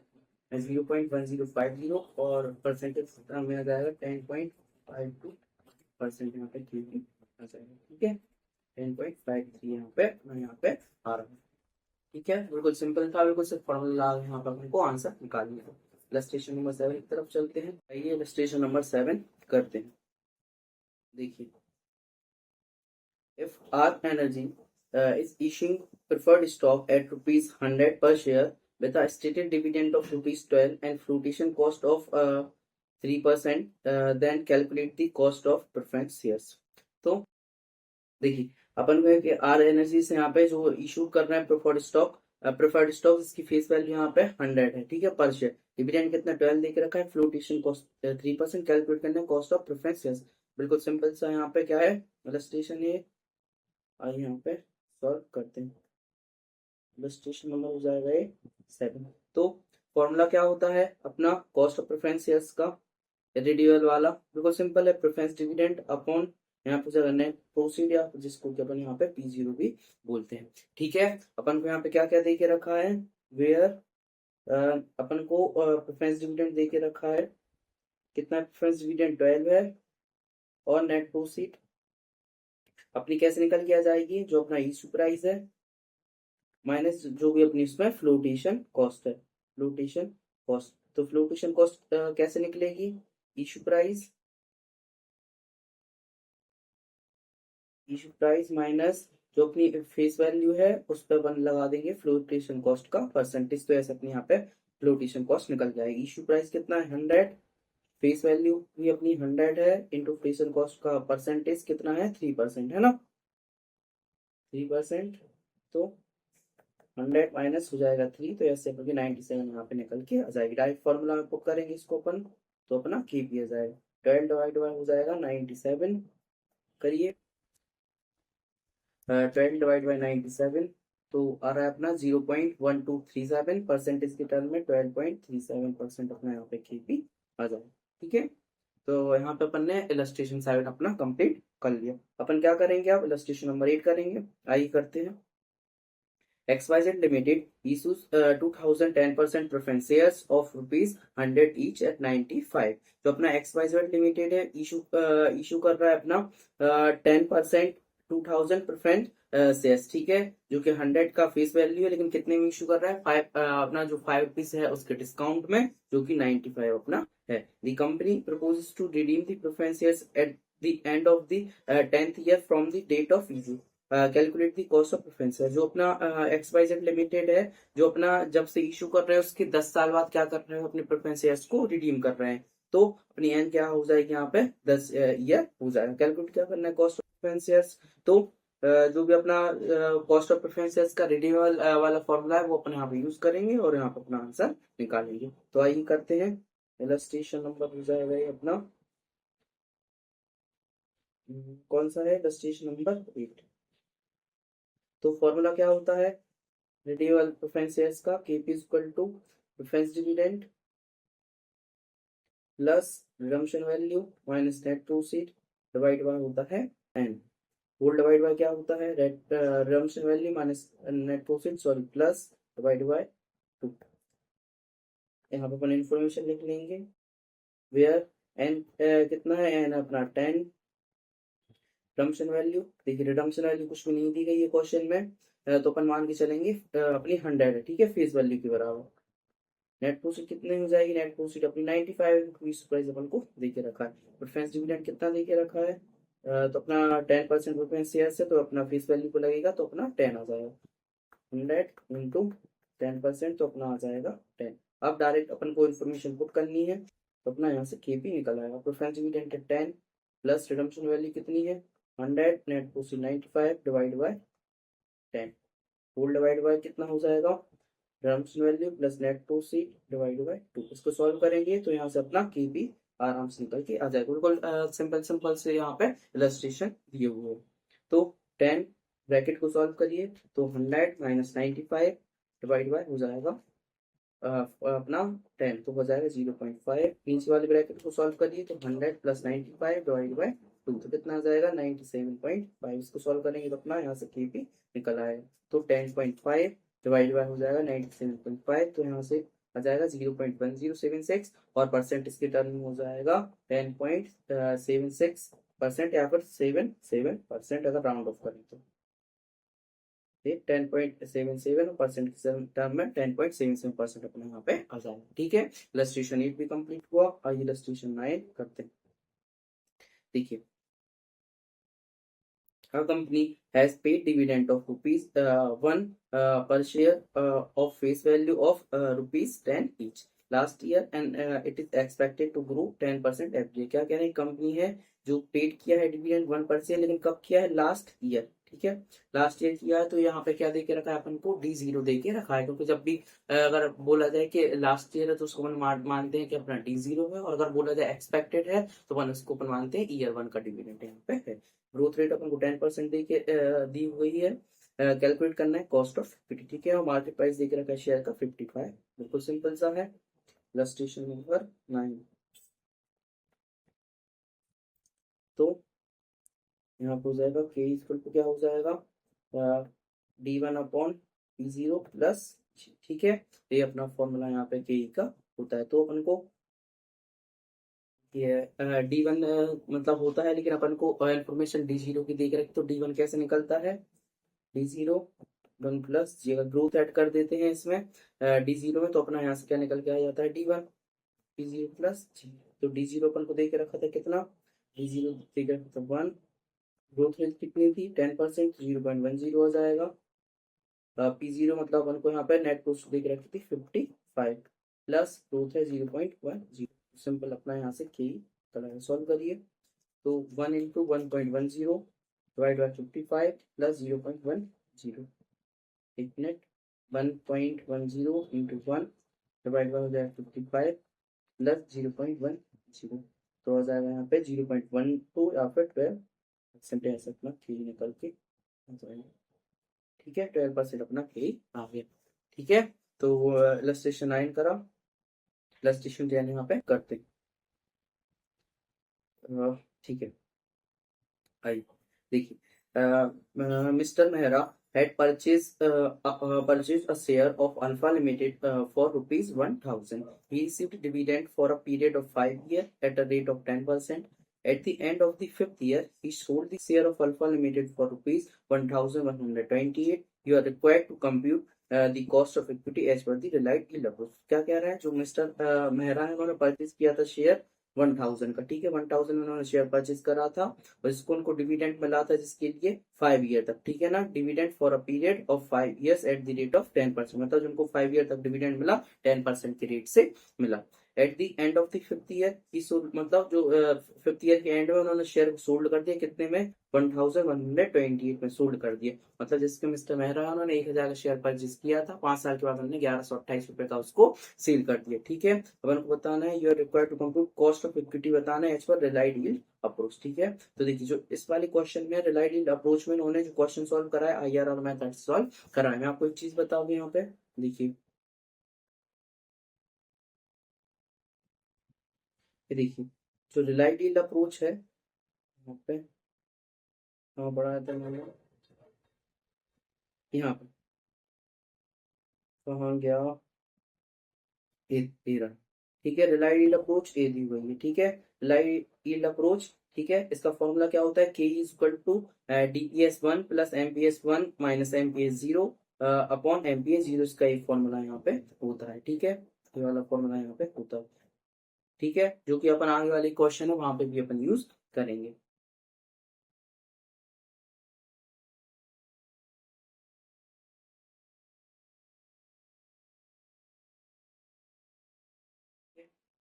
0.1050 और परसेंटेज में आ जाएगा 10.52% यहाँ पे क्यूटी आ जाएगा, ठीक है। 10.53 यहाँ पे आ रहा है, ठीक है। बिल्कुल सिंपल था, बिल्कुल सिर्फ फॉर्मूला यहाँ पर हमको आंसर निकालना है। इलस्ट्रेशन नंबर 7 की तरफ चलते हैं। आइए इलस्ट्रेशन नंबर 7 करते हैं। देखिए, if R Energy is issuing preferred stock at ₹100 per share with a stated dividend of ₹12 and flotation cost of 3%, then calculate the cost of preference shares। तो देखिए, अपन को है कि आर एनर्जी से यहाँ पे जो इशू कर रहे हैं प्रेफर्ड स्टॉक इसकी फेस वैल्यू यहाँ पे 100 है, ठीक है, पर शेयर। डिविडेंड कितना 12 देके रखा है, फ्लोटेशन कॉस्ट 3%, कैलकुलेट करना है कॉस्ट ऑफ प्रेफरेंस शेयर्स। बिल्कुल सिंपल सा यहाँ पे क्या है इलस्ट्रेशन, ये आइए यहाँ पे सॉल्व करते हैं। इलस्ट्रेशन नंबर हो जाएगा ये 7। तो फॉर्मूला क्या होता है अपना कॉस्ट ऑफ प्रेफरेंस शेयर्स का, रेडियल वाला, बिल्कुल सिंपल है, प्रेफरेंस डिविडेंड अपॉन यहाँ पे नेट प्रोसीड, या जिसको कि अपन यहाँ पे P0 भी बोलते हैं, ठीक है। अपन को यहाँ पे क्या क्या दे के रखा है, वेयर अपन को प्रेफरेंस डिविडेंड दे के रखा है, कितना प्रेफरेंस डिविडेंड 12 है, और नेट प्रोसीड अपनी कैसे निकल के आ जाएगी, जो अपना इशू प्राइस है माइनस जो भी अपनी इसमें फ्लोटेशन कॉस्ट है, फ्लोटेशन कॉस्ट। तो फ्लोटेशन कॉस्ट कैसे निकलेगी, इशू प्राइस माइनस जो अपनी फेस वैल्यू है उस पर अपन लगा देंगे फ्लोटेशन कॉस्ट का परसेंटेज, तो ऐसे अपने यहाँ पे फ्लोटेशन कॉस्ट निकल जाएगी। इशू प्राइस कितना है 100, फेस वैल्यू भी अपनी 100 है, इंटू फ्लोटेशन कॉस्ट का परसेंटेज कितना है 3% है ना, 3%, तो 100 माइनस हो जाएगा 3, तो ऐसे अपनी 97 यहाँ पे निकल के आ जाएगी। डायरेक्ट फॉर्मूला में पुट करेंगे इसको अपन, तो अपना केपी आ जाएगा 12 डिवाइड बाय हो जाएगा 97, करिए 12 डिवाइड बाई 97, तो आ रहा है अपना 0.1237 परसेंटेज के टर्म में 12.37% अपना यहाँ पे केपी आ जाए, ठीक है। तो यहाँ पे अपन ने इलस्ट्रेशन 7 अपना कंप्लीट कर लिया। अपन क्या करेंगे, अब इलस्ट्रेशन नंबर 8 करेंगे। आइए करते हैं। XYZ Limited issues 2010% preference shares of ₹100 each at 95। जो अपना XYZ Limited है इशू कर रहा है अपना 10% 2000 प्रेफरेंस शेयर्स, ठीक है, जो कि 100 का फेस वैल्यू है, लेकिन कितने में इशू कर रहा है, 5 अपना जो ₹5 है उसके डिस्काउंट में, जो कि 95 अपना है। The company proposes to redeem the preference shares at the end of the 10th year from the date of issue, calculate the cost of preference. जो अपना XYZ लिमिटेड है, जो अपना जब से इशू कर रहे हैं उसके 10 साल बाद क्या कर रहे हैं, अपने प्रेफरेंस शेयर्स को रिडीम कर रहे हैं, तो अपनी एंड क्या हो जाएगी यहाँ पे 10 ईयर हो जाएगा। कैलकुलेट क्या करना है कॉस्ट ऑफ प्रेफरेंस शेयर्स, तो जो भी अपना कॉस्ट ऑफ प्रेफरेंस है इसका रिन्यूअल वाला फॉर्मूला है वो अपन यहाँ पे यूज करेंगे और यहाँ पे अपना आंसर निकालेंगे। तो आइए करते हैं। इलस्ट्रेशन नंबर हो जाएगा ये अपना, कौन सा है, इलस्ट्रेशन नंबर 8। तो फॉर्मूला क्या होता है, रिन्यूअल प्रेफरेंस शेयर्स का KP equal to preference dividend plus redemption value minus net proceed divide by होता है एन। होल डिवाइड बाय क्या होता है, redemption value minus net proceed sorry plus divide by 2। यहाँ पे अपन इंफॉर्मेशन लिख लेंगे वेयर एन कितना है, एन अपना 10। रिडम्पशन वैल्यू देखिए, रिडम्पशन वैल्यू कुछ भी नहीं दी गई है क्वेश्चन में, तो अपन मान के चलेंगे अपनी 100 है, ठीक है, फेस वैल्यू के बराबर। नेट प्रोसीड कितने हो जाएगी, नेट प्रोसीड अपनी 95 क्योंकि प्राइस अपन को देके रखा है। प्रेफरेंस डिविडेंड कितना देके रखा है, तो अपना 10% प्रेफरेंस शेयर से तो अपना फेस वैल्यू को लगेगा तो अपना 10 आ जाएगा, 100 इंटू 10% तो अपना आ जाएगा 10। अब डायरेक्ट अपन को इन्फॉर्मेशन पुट करनी है तो अपना यहाँ से केपी निकल आएगा। Preference dividend 10 plus redemption value कितनी है 100, net proceed 95 divide by 10। Whole divide by कितना हो जाएगा, redemption value plus net proceed divide by 2। इसको सॉल्व करेंगे तो यहाँ से अपना केपी आराम से निकल के आ जाएगा। बिल्कुल सिंपल सिंपल से यहाँ पे इलस्ट्रेशन दिए हुए हैं। तो 10 ब्रैकेट को सॉल्व करिए तो 100 माइनस 95 डिवाइड बाय हो जाएगा अपना 10 तो हो जाएगा 0.5। नीचे वाले ब्रैकेट को सॉल्व करिए तो 100 प्लस 95 डिवाइड बाय 2 तो कितना आ जाएगा 97.5। इसको सॉल्व करेंगे तो अपना यहाँ से केपी निकल आएगा। तो 10.5 डिवाइड बाय हो जाएगा 97.5 तो यहाँ से आ जाएगा 0.1076 और परसेंट इसके टर्म में हो जाएगा 10.76% या फिर 77% अगर राउंड ऑफ करें तो 10.77% टर्म में 10.77% अपने यहाँ पे आ जाएगा। ठीक है, इलस्ट्रेशन 8 भी कंप्लीट हुआ। आइए इलस्ट्रेशन 9 करते हैं। देखिए, a company has paid dividend of rupees 1 per share of face value of rupees 10 each last year and it is expected to grow 10% every year। क्या कह रहे हैं, कंपनी है जो पेड किया है डिविडेंड 1 पर शेयर, लेकिन कब किया है, लास्ट ईयर। ठीक है, लास्ट ईयर किया है तो यहाँ पे क्या दे के रखा है अपन को, D0 दे के रखा है, क्योंकि जब भी अगर बोला जाए कि लास्ट ईयर है तो उसको अपन मानते हैं कि अपना D0 है, और अगर बोला जाए एक्सपेक्टेड है तो अपन उसको अपन मानते हैं ईयर 1 का डिविडेंड यहाँ पे है। ग्रोथ रेट अपन को 10% दी हुई है। कैलकुलेट करना है कॉस्ट ऑफ इक्विटी। ठीक है, और मार्केट प्राइस देके रखा है शेयर का 55। बिल्कुल सिंपल सा है। Illustration number 9। तो यहाँ पे हो जाएगा के इक्वल टू क्या हो जाएगा D1 अपॉन P0 प्लस, ठीक है, ये अपना फॉर्मूला यहाँ पे के का होता है। तो अपन को ये D1 मतलब होता है, लेकिन अपन को इन्फॉर्मेशन D0 की देख रखी तो D1 कैसे निकलता है, D0 1 प्लस जी, अगर ग्रोथ ऐड कर देते हैं इसमें D0 में तो अपना यहाँ से क्या निकल के आ जाता है D1 P0 प्लस जी। तो D0 अपन को दे के रखा था कितना, D0 दे के रखा था 1। ग्रोथ रेट कितनी थी 10%, 0.10 हो जाएगा। P0 मतलब अपन को यहाँ पे नेट प्रोफिट दे के रखी थी 55 प्लस ग्रोथ है 0.10। सिंपल अपना यहाँ से के सॉल्व करिए तो 1 इंटू 1.10 डिवाइड बाय 55 प्लस 0.10 एक मिनट 1.10 इंटू 1 डिवाइड बाय हो जाएगा 55 प्लस 0.10 तो हो जाएगा यहाँ पे 0.12 या फिर 12% ऐसा अपना के निकल के आ जाएगा। ठीक है, 12% अपना के आ गया। ठीक है, तो इलस्ट्रेशन 9 करा, इलस्ट्रेशन 10 यहाँ पे करते। ठीक है, आइए देखिए, mister Mehra had purchased a share of Alpha Limited for rupees 1000. He received dividend for a period of 5 years at a rate of 10%. At the end of the 5th year, he sold the share of Alpha Limited for rupees 1128. You are required to compute the cost of equity as per the relied yield approach। क्या कह रहा है, जो mister Mehra है उन्होंने purchase किया था share 1000 का। ठीक है, 1000 में उन्होंने शेयर परचेज करा था और इसको उनको डिविडेंड मिला था जिसके लिए 5 ईयर तक। ठीक है ना, dividend for a period of 5 years at the rate of 10%, मतलब जिनको 5 ईयर तक डिविडेंड मिला 10% के रेट से मिला। Eight the end of the fifth year मतलब जो फिफ्थ ईयर के एंड में उन्होंने शेयर सोल्ड कर दिया कितने में, 1128 में सोल्ड कर दिया। मतलब जिसके मिस्टर मेहरा है उन्होंने 1000 का शेयर परचेज किया था, 5 साल के बाद उन्होंने 1128 रुपए का उसको सेल कर दिया। ठीक है, अब उनको बताना है, you are required to compute cost of equity बताना है as per relied yield approach. ठीक है, तो देखिए जो इस वाले क्वेश्चन में रिलाइड यील्ड अप्रोच में उन्होंने जो क्वेश्चन सॉल्व करा है आईआरआर मेथड सॉल्व करा है। मैं आपको एक चीज बताऊंगी यहाँ पे, देखिए ये देखिए जो रिलाइड यील्ड अप्रोच है यहाँ पे, हाँ बढ़ाया था मैंने यहाँ पे, कहाँ गया, ए रहा। ठीक है, रिलाइड यील्ड अप्रोच ए दी हुई है। ठीक है, रिलाइड यील्ड अप्रोच, ठीक है, इसका फॉर्मूला क्या होता है, K is equal to DPS1 plus MPS1 minus MPS0 upon MPS0, इसका एक फॉर्मूला यहाँ पे होता है। ठीक है, ये वाला फॉर्मूला यहाँ पे होता है। ठीक है, जो कि अपन आगे वाले क्वेश्चन है वहां पे भी अपन यूज करेंगे।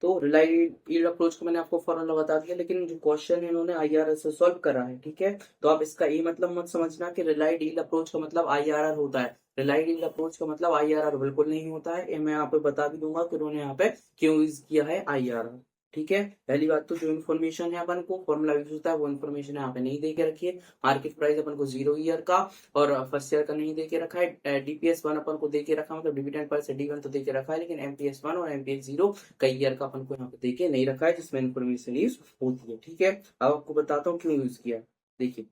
तो रिलाइड यील्ड अप्रोच को मैंने आपको फॉर्मूला बता दिया, लेकिन जो क्वेश्चन है इन्होंने आईआरआर से सॉल्व करा है। ठीक है, तो आप इसका ये मतलब मत समझना कि रिलाइड यील्ड अप्रोच का मतलब आईआरआर होता है। रिलाइड यील्ड अप्रोच का मतलब आईआरआर बिल्कुल नहीं होता है, ये मैं यहाँ पे बता भी दूंगा कि उन्होंने यहाँ पे क्यों यूज किया है आईआरआर। ठीक है, पहली बात तो जो इन्फॉर्मेशन है अपन को फॉर्मूला यूज होता है वो इन्फॉर्मेशन यहाँ पे नहीं दे के रखी है। मार्केट प्राइस अपन को 0 ईयर का और फर्स्ट ईयर का नहीं दे के रखा है। DPS1 अपन को दे के रखा, मतलब डिविडेंड पर से D1 तो दे के रखा है, लेकिन MPS1 और MPS0 कई ईयर का अपन को यहाँ पे दे के नहीं रखा है जिसमें इन्फॉर्मेशन यूज होती है। ठीक है, अब आपको बताता हूँ क्यों यूज किया। देखिए,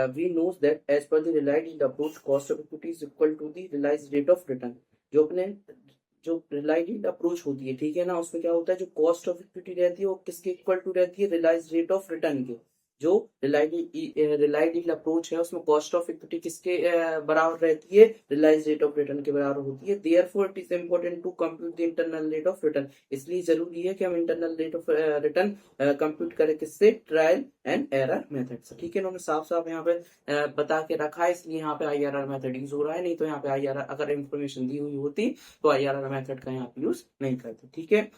we knows that as per the relied yield approach cost of equity is equal to the realized rate of return। जो अपने जो रिलाइड यील्ड अप्रोच होती है, ठीक है ना, उसमें क्या होता है, जो कॉस्ट ऑफ इक्विटी रहती है वो किसके इक्वल टू रहती है, रिलाइज रेट ऑफ रिटर्न के। जो रिलाइड यील्ड अप्रोच है उसमें कॉस्ट ऑफ इक्विटी किसके बराबर रहती है, रिलाइज रेट ऑफ रिटर्न के बराबर होती है। Therefore it is important to compute the internal rate of return, इसलिए जरूरी है कि हम internal rate of return compute करें किससे, ट्रायल एंड एरर मेथड से। ठीक है, उन्होंने साफ साफ यहाँ पे बता के रखा है, इसलिए यहाँ पे आईआरआर मेथड यूज हो रहा है, नहीं तो यहाँ पे आईआरआर अगर इन्फॉर्मेशन दी हुई होती तो आईआरआर मेथड का यहाँ पे यूज नहीं करते। ठीक है,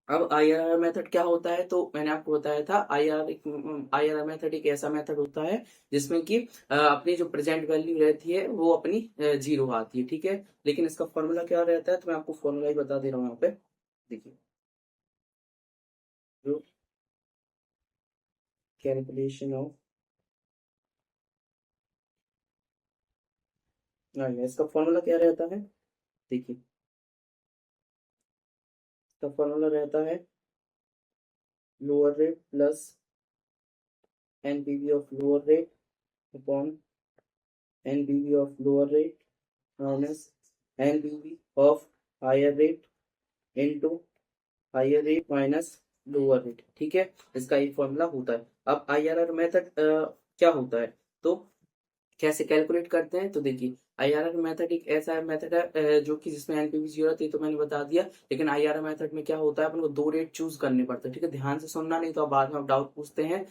अब आईआरआर मेथड क्या होता है, तो मैंने आपको बताया था आईआरआर मेथड एक ऐसा मेथड होता है जिसमें कि अपनी जो प्रेजेंट वैल्यू रहती है वो अपनी 0 आती है। ठीक है, लेकिन इसका फॉर्मूला क्या रहता है, तो मैं आपको फॉर्मूला ही बता दे रहा हूँ यहाँ पे। देखिए, जो कैलकुलेशन ऑफ इसका फॉर्मूला क्या रहता है, देखिए इसका फॉर्मूला रहता है lower rate plus NPV of lower rate upon NPV of lower rate minus NPV of higher rate into higher rate minus lower rate. ठीक है, इसका एक फॉर्मूला होता है। अब आईआरआर मेथड क्या होता है, तो कैसे कैलकुलेट करते हैं, तो देखिए आईआरआर मेथड एक ऐसा मेथड है जो कि जिसमें एनपीवी 0 थी तो मैंने बता दिया, लेकिन आईआरआर मेथड में क्या होता है, अपन को 2 रेट चूज करने पड़ते हैं। ठीक है, ध्यान से सुनना, नहीं तो आप बाद में आप डाउट पूछते हैं।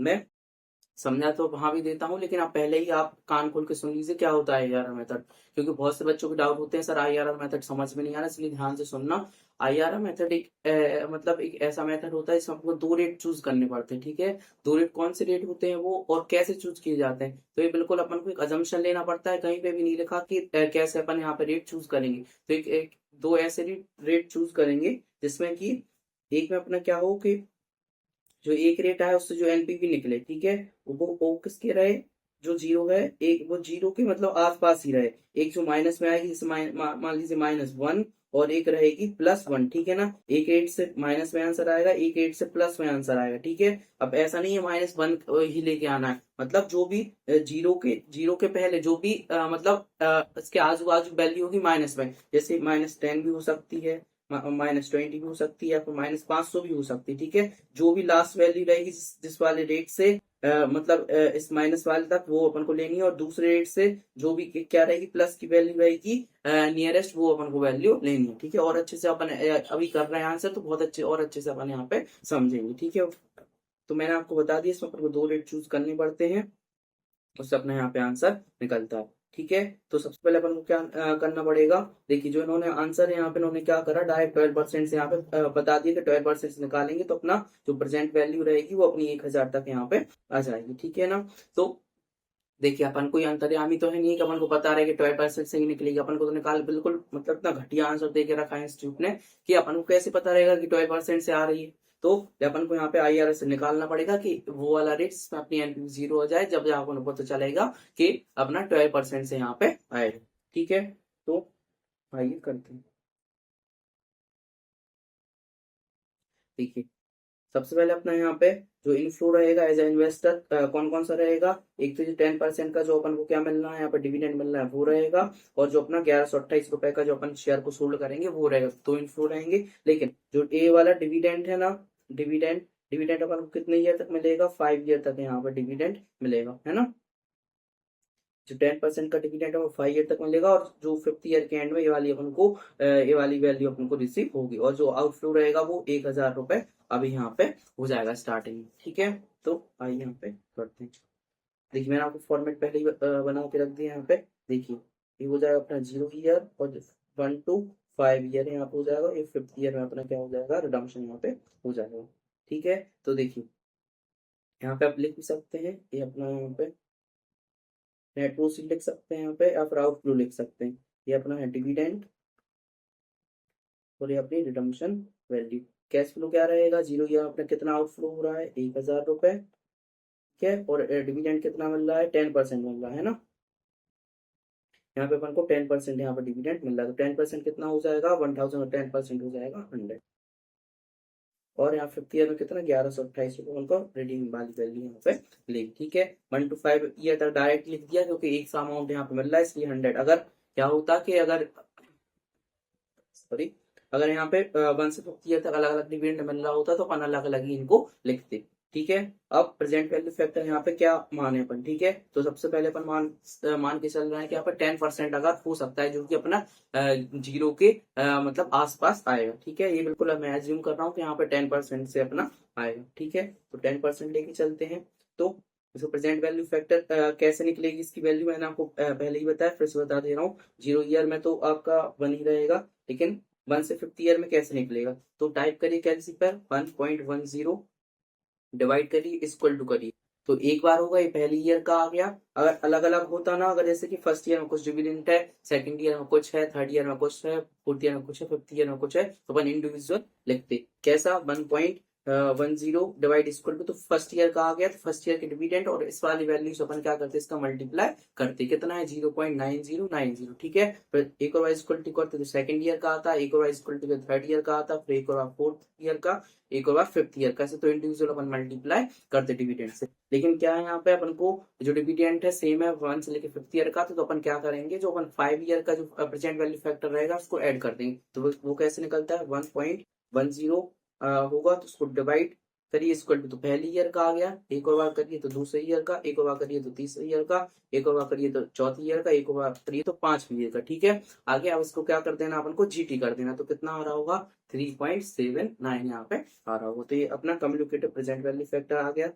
मैं समझा तो वहां भी देता हूँ, लेकिन आप पहले ही आप कान खोल के सुन लीजिए क्या होता है आईआरआर मेथड, क्योंकि बहुत से बच्चों के डाउट होते हैं सर आईआरआर मेथड समझ में नहीं आ रहा, इसलिए ध्यान से सुनना। आईआरआर मेथड एक मतलब एक ऐसा मेथड होता है जिसमें आपको 2 रेट चूज करने पड़ते हैं। ठीक है, 2 रेट कौन से रेट होते हैं वो और कैसे चूज किए जाते हैं, तो ये बिल्कुल अपन को एक अजम्पशन लेना पड़ता है, कहीं पे भी नहीं लिखा कि कैसे अपन यहाँ पे रेट चूज करेंगे। तो एक दो ऐसे रेट चूज करेंगे जिसमें कि एक में अपना क्या हो कि जो एक रेट आया उससे जो एनपीवी निकले, ठीक है, वो किसके रहे, जो 0 है, एक वो 0 के मतलब आसपास ही रहे। एक जो माइनस में आएगी, जैसे मान लीजिए -1, और एक रहेगी +1। ठीक है ना, एक रेट से माइनस में आंसर आएगा, एक रेट से प्लस में आंसर आएगा। ठीक है, अब ऐसा नहीं है -1 ही लेके आना है, मतलब जो भी जीरो के पहले जो भी इसके आजू बाजू वैल्यू होगी माइनस में, जैसे -10 भी हो सकती है, -20 भी हो सकती है, या फिर -500 भी हो सकती है। ठीक है, जो भी लास्ट वैल्यू रहेगी जिस वाले रेट से इस माइनस वाले तक, वो अपन को लेनी है, और दूसरे रेट से जो भी क्या रहेगी प्लस की वैल्यू रहेगी नियरेस्ट, वो अपन को वैल्यू लेनी है। ठीक है, और अच्छे से अपन अभी कर रहे हैं आंसर, तो बहुत अच्छे और अच्छे से अपन यहाँ पे समझेंगे। ठीक है, तो मैंने आपको बता दिया इसमें अपन को 2 रेट चूज करने पड़ते हैं, उससे अपना यहाँ पे आंसर निकलता है। ठीक है। तो सबसे पहले अपन को क्या करना पड़ेगा, देखिए जो इन्होंने आंसर है यहाँ पे इन्होंने क्या करा, डायरेक्ट 12% से यहाँ पे बता दिया कि 12% से निकालेंगे तो अपना जो प्रेजेंट वैल्यू रहेगी वो अपनी 1000 तक यहाँ पे आ जाएगी, ठीक है ना। तो देखिए अपन कोई अंतर्यामी तो है नहीं कि अपन को पता रहे कि 12% से ही निकलेगी, अपन को तो निकाल बिल्कुल मतलब इतना घटिया आंसर दे के रखा है इंस्टीट्यूट ने कि अपन को कैसे पता रहेगा कि 12% से आ रही है। तो अपन को यहाँ पे IRS से निकालना पड़ेगा कि वो वाला रेट जिसमें अपनी एनपीवी 0 हो जाए, जब अपन को पता चलेगा कि अपना 12% से यहाँ पे आएगा, ठीक है। तो आइए करते हैं। देखिए सबसे पहले अपना यहाँ पे जो इनफ्लो रहेगा एज ए इन्वेस्टर कौन कौन सा रहेगा, एक तो जो 10% का जो अपन को क्या मिलना है यहाँ पे डिविडेंड मिलना है वो रहेगा, और जो अपना 1128 रुपए का जो अपन शेयर को सोल्ड करेंगे वो रहेगा, तो इनफ्लो रहेंगे। लेकिन जो ए वाला डिविडेंड है ना, डिविडेंड डिविडेंड अपन को कितने ईयर तक मिलेगा, 5 ईयर तक यहाँ पर डिविडेंड मिलेगा, है ना। जो 10% का डिविडेंड है वो 5 ईयर तक मिलेगा, और जो 5th ईयर के एंड में ये वाली अपन को ये वाली वैल्यू अपन को रिसीव होगी, और जो आउटफ्लो रहेगा वो 1000 रुपए अभी यहाँ पे हो जाएगा स्टार्टिंग में, ठीक है। तो आइए यहाँ पे करते हैं। देखिए मैंने आपको फॉर्मेट पहले ही बना के रख दिया यहाँ पे। देखिए ये हो जाएगा अपना 0 ईयर, और 1 to 5 ईयर यहाँ पे हो जाएगा, ये 5th ईयर में अपना क्या हो जाएगा, रिडम्पशन यहाँ पे हो जाएगा, ठीक है। तो देखिए यहाँ पे आप लिख भी सकते हैं, ये अपना यहाँ पे नेट प्रोसीड लिख सकते हैं यहाँ पे, या फिर आउटफ्लो लिख सकते हैं। ये अपना है डिविडेंड, और ये अपनी रिडम्पशन वैल्यू। कैश फ्लो क्या रहेगा, 0 ईयर अपना कितना आउटफ्लो हो रहा है, 1000 रुपए, ठीक है। और डिविडेंड कितना मिल रहा है, 10% मिल रहा है ना। यहाँ पे अपन को 10% यहाँ पे डिविडेंड मिल रहा है, तो 10% कितना हो जाएगा, 1000, और 10% हो जाएगा 100। और यहाँ 5th ईयर में कितना, 1128 रुपये उनको रिडीम वाली वैल्यू यहाँ पे लिख, ठीक है। 1 to 5 ईयर तक डायरेक्ट लिख दिया, क्योंकि एक सा अमाउंट यहाँ पे मिल रहा है इसलिए 100। अगर क्या होता कि अगर सॉरी, अगर यहाँ पे 1 से 5th ईयर तक अलग अलग डिविडेंड मिल रहा होता तो अपन अलग अलग ही इनको लिखते, ठीक है। अब प्रेजेंट वैल्यू फैक्टर यहाँ पे क्या माने अपन, ठीक है। तो सबसे पहले अपन मान के चल रहे हैं कि यहाँ पे 10% अगर हो सकता है, जो कि अपना 0 के मतलब आसपास आएगा, ठीक है। ये बिल्कुल मैं एज्यूम कर रहा हूँ कि यहाँ पे 10% से अपना आएगा, ठीक है। तो 10% लेके चलते हैं। तो इसको प्रेजेंट वैल्यू फैक्टर कैसे निकलेगी, इसकी वैल्यू मैंने आपको पहले ही बताया, फिर से बता दे रहा हूँ। 0 ईयर में तो आपका 1 ही रहेगा, लेकिन 1 से 5th ईयर में कैसे निकलेगा, तो टाइप करिए कैलसी पर 1.10 डिवाइड करिए, इक्वल टू करिए। तो एक बार होगा, ये पहली ईयर का आ गया। अगर अलग अलग होता ना, अगर जैसे कि 1st ईयर में कुछ डिविडेंड है, 2nd ईयर में कुछ है, 3rd ईयर में कुछ है, 4th ईयर में कुछ है, 5th ईयर में कुछ है, तो अपन इंडिविजुअल लिखते कैसा, 1.10 डिवाइड इक्वल टू, तो 1st ईयर का आ गया, तो 1st ईयर के डिविडेंड और इस वाली वैल्यू से अपन क्या करते इसका मल्टीप्लाई करते, कितना है 0.9090, ठीक है। फिर एक और इक्वल टू करते तो 2nd ईयर का आता, एक और इक्वल टू 3rd ईयर का आता, फिर एक और 4th ईयर का, एक और 5th ईयर का, तो इंडिविजुअल अपन मल्टीप्लाई करते डिविडेंड से। लेकिन क्या है यहाँ पे अपन को जो डिविडेंड है सेम है 1 से लेके 5th ईयर का, तो अपन क्या करेंगे, जो अपन 5 ईयर का जो प्रेजेंट वैल्यू फैक्टर रहेगा उसको ऐड कर देंगे, तो वो कैसे निकलता है, 1.10 होगा, तो उसको डिवाइड करिए इक्वल टू, तो पहली ईयर का आ गया, एक और बार करिए तो दूसरे ईयर का, एक और बार करिए तो तीसरे ईयर का, एक और बार करिए तो चौथी ईयर का, एक और बार करिए तो 5वीं ईयर का, ठीक है। आगे अब इसको क्या कर देना, अपन को जीटी कर देना, तो कितना आ रहा होगा, 3.79 यहाँ पे आ रहा होगा। तो ये अपना कम्युनिकेटिव प्रेजेंट वैल्यू फैक्टर आ गया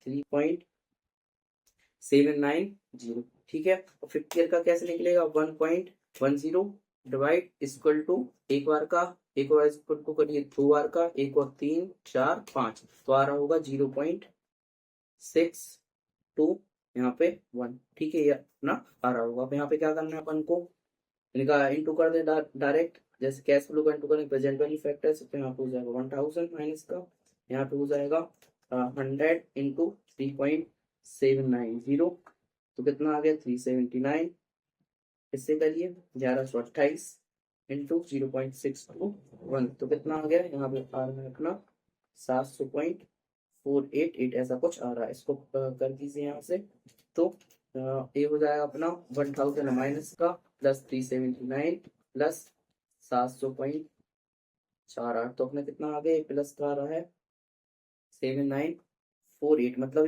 3.790, ठीक है। और 5th ईयर का कैसे निकलेगा, 1.10 डिवाइड इक्वल टू, एक बार इक्वल टू करिए 2 बार का, एक और 3 4 5, तो आ रहा होगा 0.62 यहाँ पे 1, ठीक है। ये अपना आ रहा होगा। अब यहाँ पे क्या करना है अपन को, इनका इंटू कर दे डायरेक्ट, जैसे कैश फ्लो का इंटू करें प्रेजेंट वैल्यू फैक्टर से, तो यहाँ पे हो जाएगा 1000 माइनस का, यहाँ पे हो जाएगा 100 इंटू 3.790, तो कितना आ गया 379। इससे करिए 1128 इंटू 0.621, तो कितना आ गया, यहाँ पे आ रहा है अपना 700.488 ऐसा कुछ आ रहा है। इसको कर दीजिए यहाँ से, तो ये हो जाएगा अपना 1000 माइनस का प्लस 379 प्लस 700.48, तो अपना कितना आ गया, प्लस का आ रहा है 7948, मतलब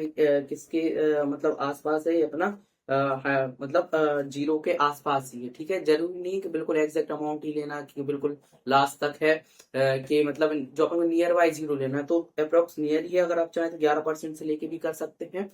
किसके मतलब आसपास है ये अपना मतलब जीरो के आसपास ही है, ठीक है। जरूरी नहीं कि बिल्कुल एग्जैक्ट अमाउंट ही लेना कि बिल्कुल लास्ट तक है, कि मतलब जो अपन को नियर बाय जीरो लेना है तो अप्रोक्स नियर ही है। अगर आप चाहें तो 11% से लेके भी कर सकते हैं।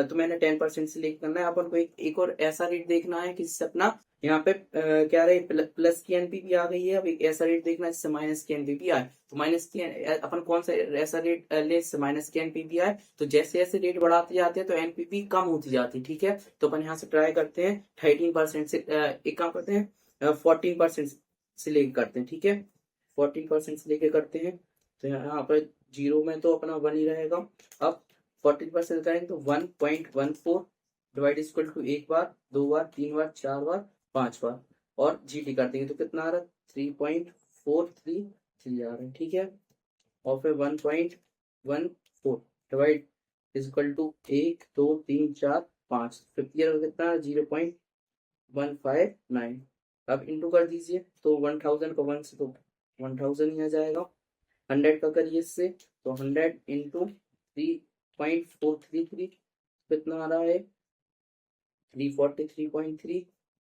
तो मैंने 10% से लेके करना है। अपन को एक और ऐसा रेट देखना है कि जिससे अपना यहाँ पे क्या रहे, प्लस की एनपीवी आ गई है। अब एक ऐसा रेट देखना है जिससे माइनस की एनपीवी आए। तो माइनस की अपन कौन सा ऐसा रेट ले जिससे माइनस की एनपीवी आए। तो जैसे जैसे रेट बढ़ाते जाते हैं तो एनपीवी कम होती जाती है, ठीक है। तो अपन यहाँ से ट्राई करते हैं 13% से, एक काम करते हैं 14% से लेके करते हैं, ठीक है। 14% से लेके करते हैं। तो यहाँ पर जीरो में तो अपना वन ही रहेगा। अब 14% करेंगे तो 1.14 डिवाइड इक्वल टू एक बार, दो बार, तीन बार, चार बार, पांच बार, और जीटी कर देंगे तो कितना आ रहा है, 3.433 आ रहा है, ठीक है। और फिर 1.14 डिवाइड इक्वल टू एक, दो, तीन, चार, पांच, फिफ्थ ईयर का कितना, 0.159। अब इंटू कर दीजिए तो 1000 का वन से तो 1000 ही आ जाएगा। 100 का करिए इससे तो 100 इंटू 3.433 कितना आ रहा है, 343.3।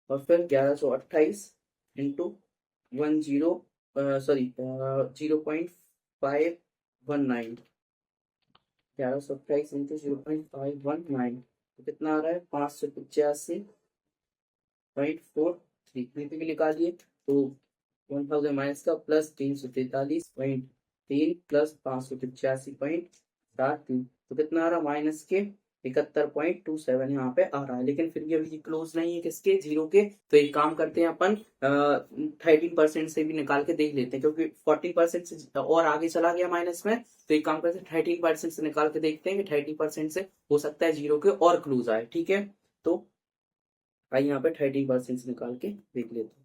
और फिर 1128 इंटू 0.519, 1128 इंटू 0.519 तो कितना आ रहा है, 585.43। भी निकालिए तो 1000 माइनस का प्लस 343.3 प्लस 585.43 तो कितना आ रहा है, माइनस के 71.27 यहाँ पे आ रहा है। लेकिन फिर ये अभी क्लोज नहीं है किसके, जीरो के। तो एक काम करते हैं अपन 13% से भी निकाल के देख लेते हैं, क्योंकि 14% से और आगे चला गया माइनस में। तो एक काम करते हैं 13% से निकाल के देखते हैं कि 13% से हो सकता है जीरो के और क्लोज आए, ठीक है। तो आइए यहाँ पे 13% से निकाल के देख लेते हैं।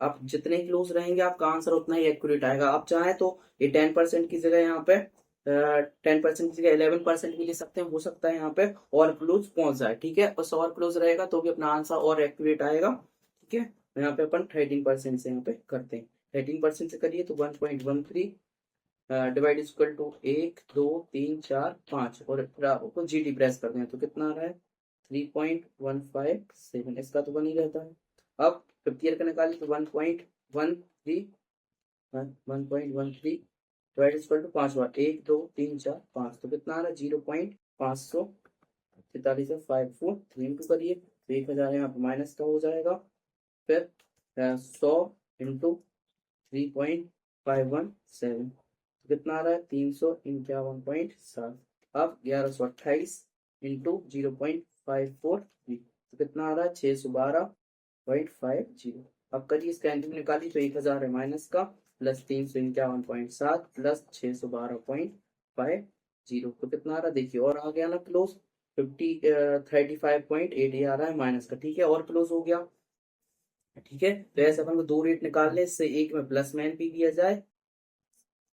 आप जितने क्लोज रहेंगे आपका आंसर उतना ही एक्यूरेट आएगा। आप चाहें तो ये 10% की जगह यहाँ पे 10% की जगह 11% भी ले सकते हैं, हो सकता है यहाँ पे और क्लोज पहुंच जाए, ठीक है। बस और क्लोज रहेगा तो भी अपना आंसर और एक्यूरेट आएगा, ठीक है। तो यहाँ पे अपन 13% से यहाँ पे करते हैं। 13% से करिए तो 1.13 डिवाइड इक्वल टू एक, दो, तीन, चार, पांच, और फिर आपको जी डी प्रेस करते हैं तो कितना आ रहा है, 3.157। इसका तो बन ही रहता है। अब फिफ्थ ईयर का निकालिए तो 1.13, 1.13 डिवाइड इक्वल टू पांच बार, एक, दो, तीन, चार, पांच तो कितना आ रहा है, 0.543 है, 543 इंटू करिए तो 1000 यहाँ पे माइनस का हो जाएगा। फिर 100 इंटू 3.517 कितना आ रहा है, 351.7। अब 1128 इंटू 0.543 तो कितना आ रहा है, 612.50। अब करिए इसका एंट्री निकाली तो 1000 है माइनस का, प्लस 351.7 प्लस 612.50 तो कितना आ रहा है, देखिए और आ गया ना क्लोज, 35.8 आ रहा है माइनस का, ठीक है, और क्लोज हो गया, ठीक है। तो ऐसे अपन को दो रेट निकालने, इससे एक में प्लस में एनपीवी आ जाए,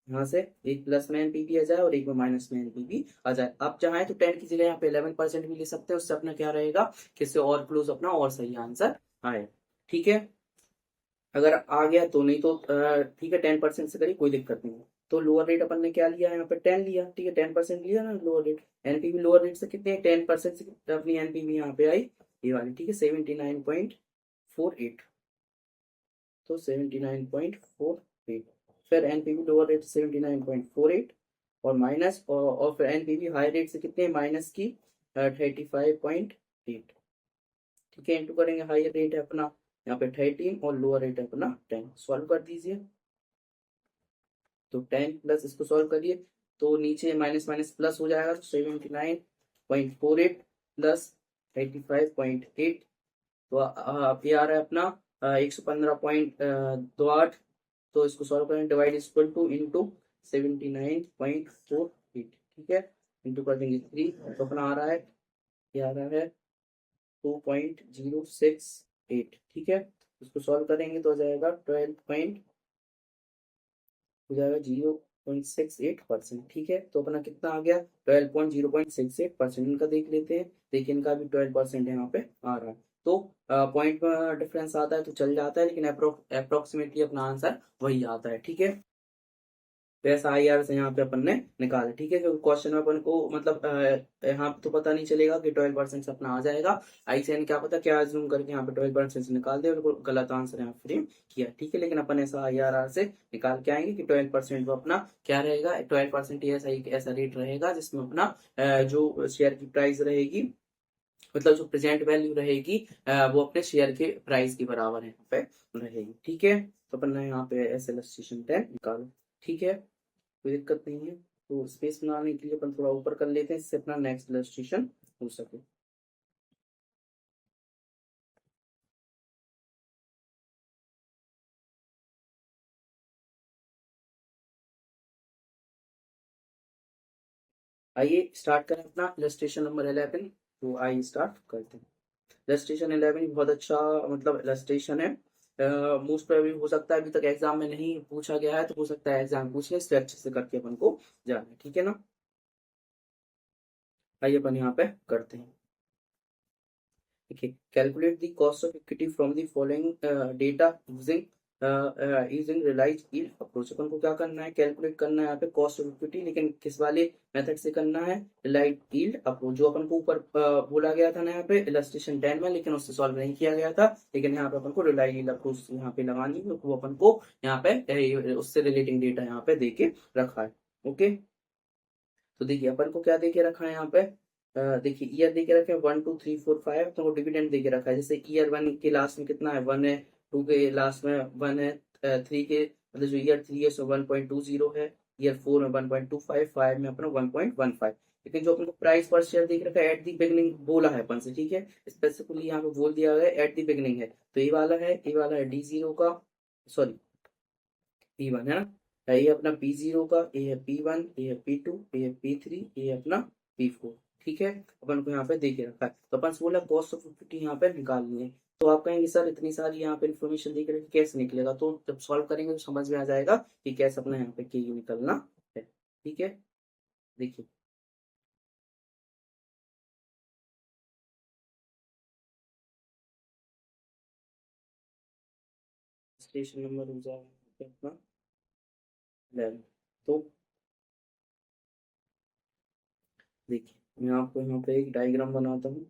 यहाँ से एक प्लस में एनपीवी आ जाए और एक में माइनस में एनपीवी आ जाए। आप चाहें तो 10 की जगह यहाँ पे 11% भी ले सकते हैं, उससे अपना क्या रहेगा कि इससे और क्लोज अपना और सही आंसर आए, ठीक है। अगर आ गया तो, नहीं तो ठीक है 10% से करिए, कोई दिक्कत नहीं है। तो लोअर रेट अपन ने क्या लिया, यहाँ पे 10 लिया, ठीक है, 10% लिया ना lower rate. NPV lower rate से कितने, 10% से अपनी एनपीवी यहाँ पे आई ये वाली, ठीक है, 79.48। तो 79.48, फिर एनपीवी लोअर रेट 79.48 और माइनस, और फिर एनपीवी हाई रेट से कितने, माइनस की 35.8, ठीक है। इंटू करेंगे, हाई रेट है अपना यहाँ पे 13 और लोअर रेट है अपना 10। सॉल्व कर दीजिए तो 10 प्लस इसको सॉल्व करिए तो नीचे माइनस माइनस प्लस हो जाएगा, तो 79.48 प्लस 85.8 तो आप ये आ रहा है अपना 115.28। तो इसको सॉल्व करें, डिवाइड इक्वल टू इंटू 79.48, ठीक है, इंटू कर देंगे 3 तो अपना आ रहा है, ये आ रहा है 2.068, ठीक है। इसको सॉल्व करेंगे तो आ जाएगा 12 पॉइंट, हो जाएगा 0.68%, ठीक है। तो अपना कितना आ गया, 12.068%। इनका देख लेते हैं, देखिए इनका भी 12% यहाँ पे आ रहा है। तो पॉइंट में डिफरेंस आता है तो चल जाता है, लेकिन अप्रोक्सीमेटली अपना आंसर वही आता है, ठीक है। तो ऐसा IR से यहाँ पे अपन ने निकाला, ठीक है। क्योंकि क्वेश्चन में अपन को मतलब यहाँ पे तो पता नहीं चलेगा कि 12% से अपना आ जाएगा, आई से क्या पता क्या जूम करके यहाँ पे 12% से निकाल दे, बिल्कुल गलत आंसर यहाँ फ्रेम किया, ठीक है। लेकिन अपन ऐसा IRR से निकाल के आएंगे कि 12% वो अपना क्या रहेगा, 12% ऐसा ऐसा रेट रहेगा जिसमें अपना जो शेयर की प्राइस रहेगी, मतलब जो प्रेजेंट वैल्यू रहेगी वो अपने शेयर के प्राइस के बराबर यहाँ पे रहेगी, ठीक है। तो अपन ने यहाँ पे ऐसे इलस्ट्रेशन 10 निकालो, ठीक है, कोई दिक्कत नहीं है। तो स्पेस बनाने के लिए अपन थोड़ा ऊपर कर लेते हैं, इससे अपना नेक्स्ट इलस्ट्रेशन हो सके। आइए स्टार्ट करें अपना इलस्ट्रेशन नंबर 11। तो आइए स्टार्ट करते हैं। इलस्ट्रेशन 11 बहुत अच्छा मतलब इलस्ट्रेशन है। मोस्ट प्रोबेबली हो सकता है अभी तक एग्जाम में नहीं पूछा गया है, तो हो सकता है एग्जाम पूछे, इसलिए अच्छे से करके अपन को जाना है, ठीक है ना। आइए अपन यहाँ पे करते हैं। Okay, calculate the cost of equity from the following data using realized yield approach। अपन को क्या करना है, कैलकुलेट करना है यहाँ पे कॉस्ट ऑफ इक्विटी, लेकिन किस वाले मेथड से करना है, रिलाइज यील्ड अप्रोच, जो अपन को ऊपर बोला गया था ना यहाँ पे इलस्ट्रेशन 10 में, लेकिन उससे सॉल्व नहीं किया गया था। लेकिन यहाँ पे अपन को रिलाइज यील्ड अप्रोच यहाँ पे लगानी है, वो अपन को यहाँ पे उससे रिलेटिंग डेटा यहाँ पे देके रखा है। ओके, तो देखिए अपन को क्या देके रखा है यहाँ पे, देखिए ईयर देके रखे हैं 1 2 3 4 5, तो डिविडेंड देके रखा है। जैसे ईयर 1 के लास्ट में कितना है 1 है, 2 के लास्ट में 1 है, 3 के मतलब जो ईयर 3 है सो 1.20 है, ईयर 4 में 1.25, 5 में अपना 1.15। लेकिन जो अपन को प्राइस पर शेयर देख रखा है एट दी बिगनिंग बोला है अपन से, ठीक है, स्पेसिफिकली यहाँ पे बोल दिया गया है एट दी बिगनिंग है। तो ये वाला है D0 का, सॉरी P1 है ना, ये अपना P0 का, ये है P1, ये है P2, ये है P3, ये है अपना P4, ठीक है। अपन को यहाँ पे दे के रखा है, तो अपन 16 कॉस्ट ऑफ इक्विटी यहाँ पे निकालनी है। तो आप कहेंगे सर इतनी सारी यहाँ पे इन्फॉर्मेशन दे के रखी कैसे निकलेगा, तो जब सॉल्व करेंगे तो समझ में आ जाएगा कि कैसे अपना यहाँ पे के निकलना है, ठीक है। देखिए स्टेशन नंबर हो जाएगा अपना 11। तो देखिए मैं आपको यहाँ पे एक डायग्राम बनाता हूँ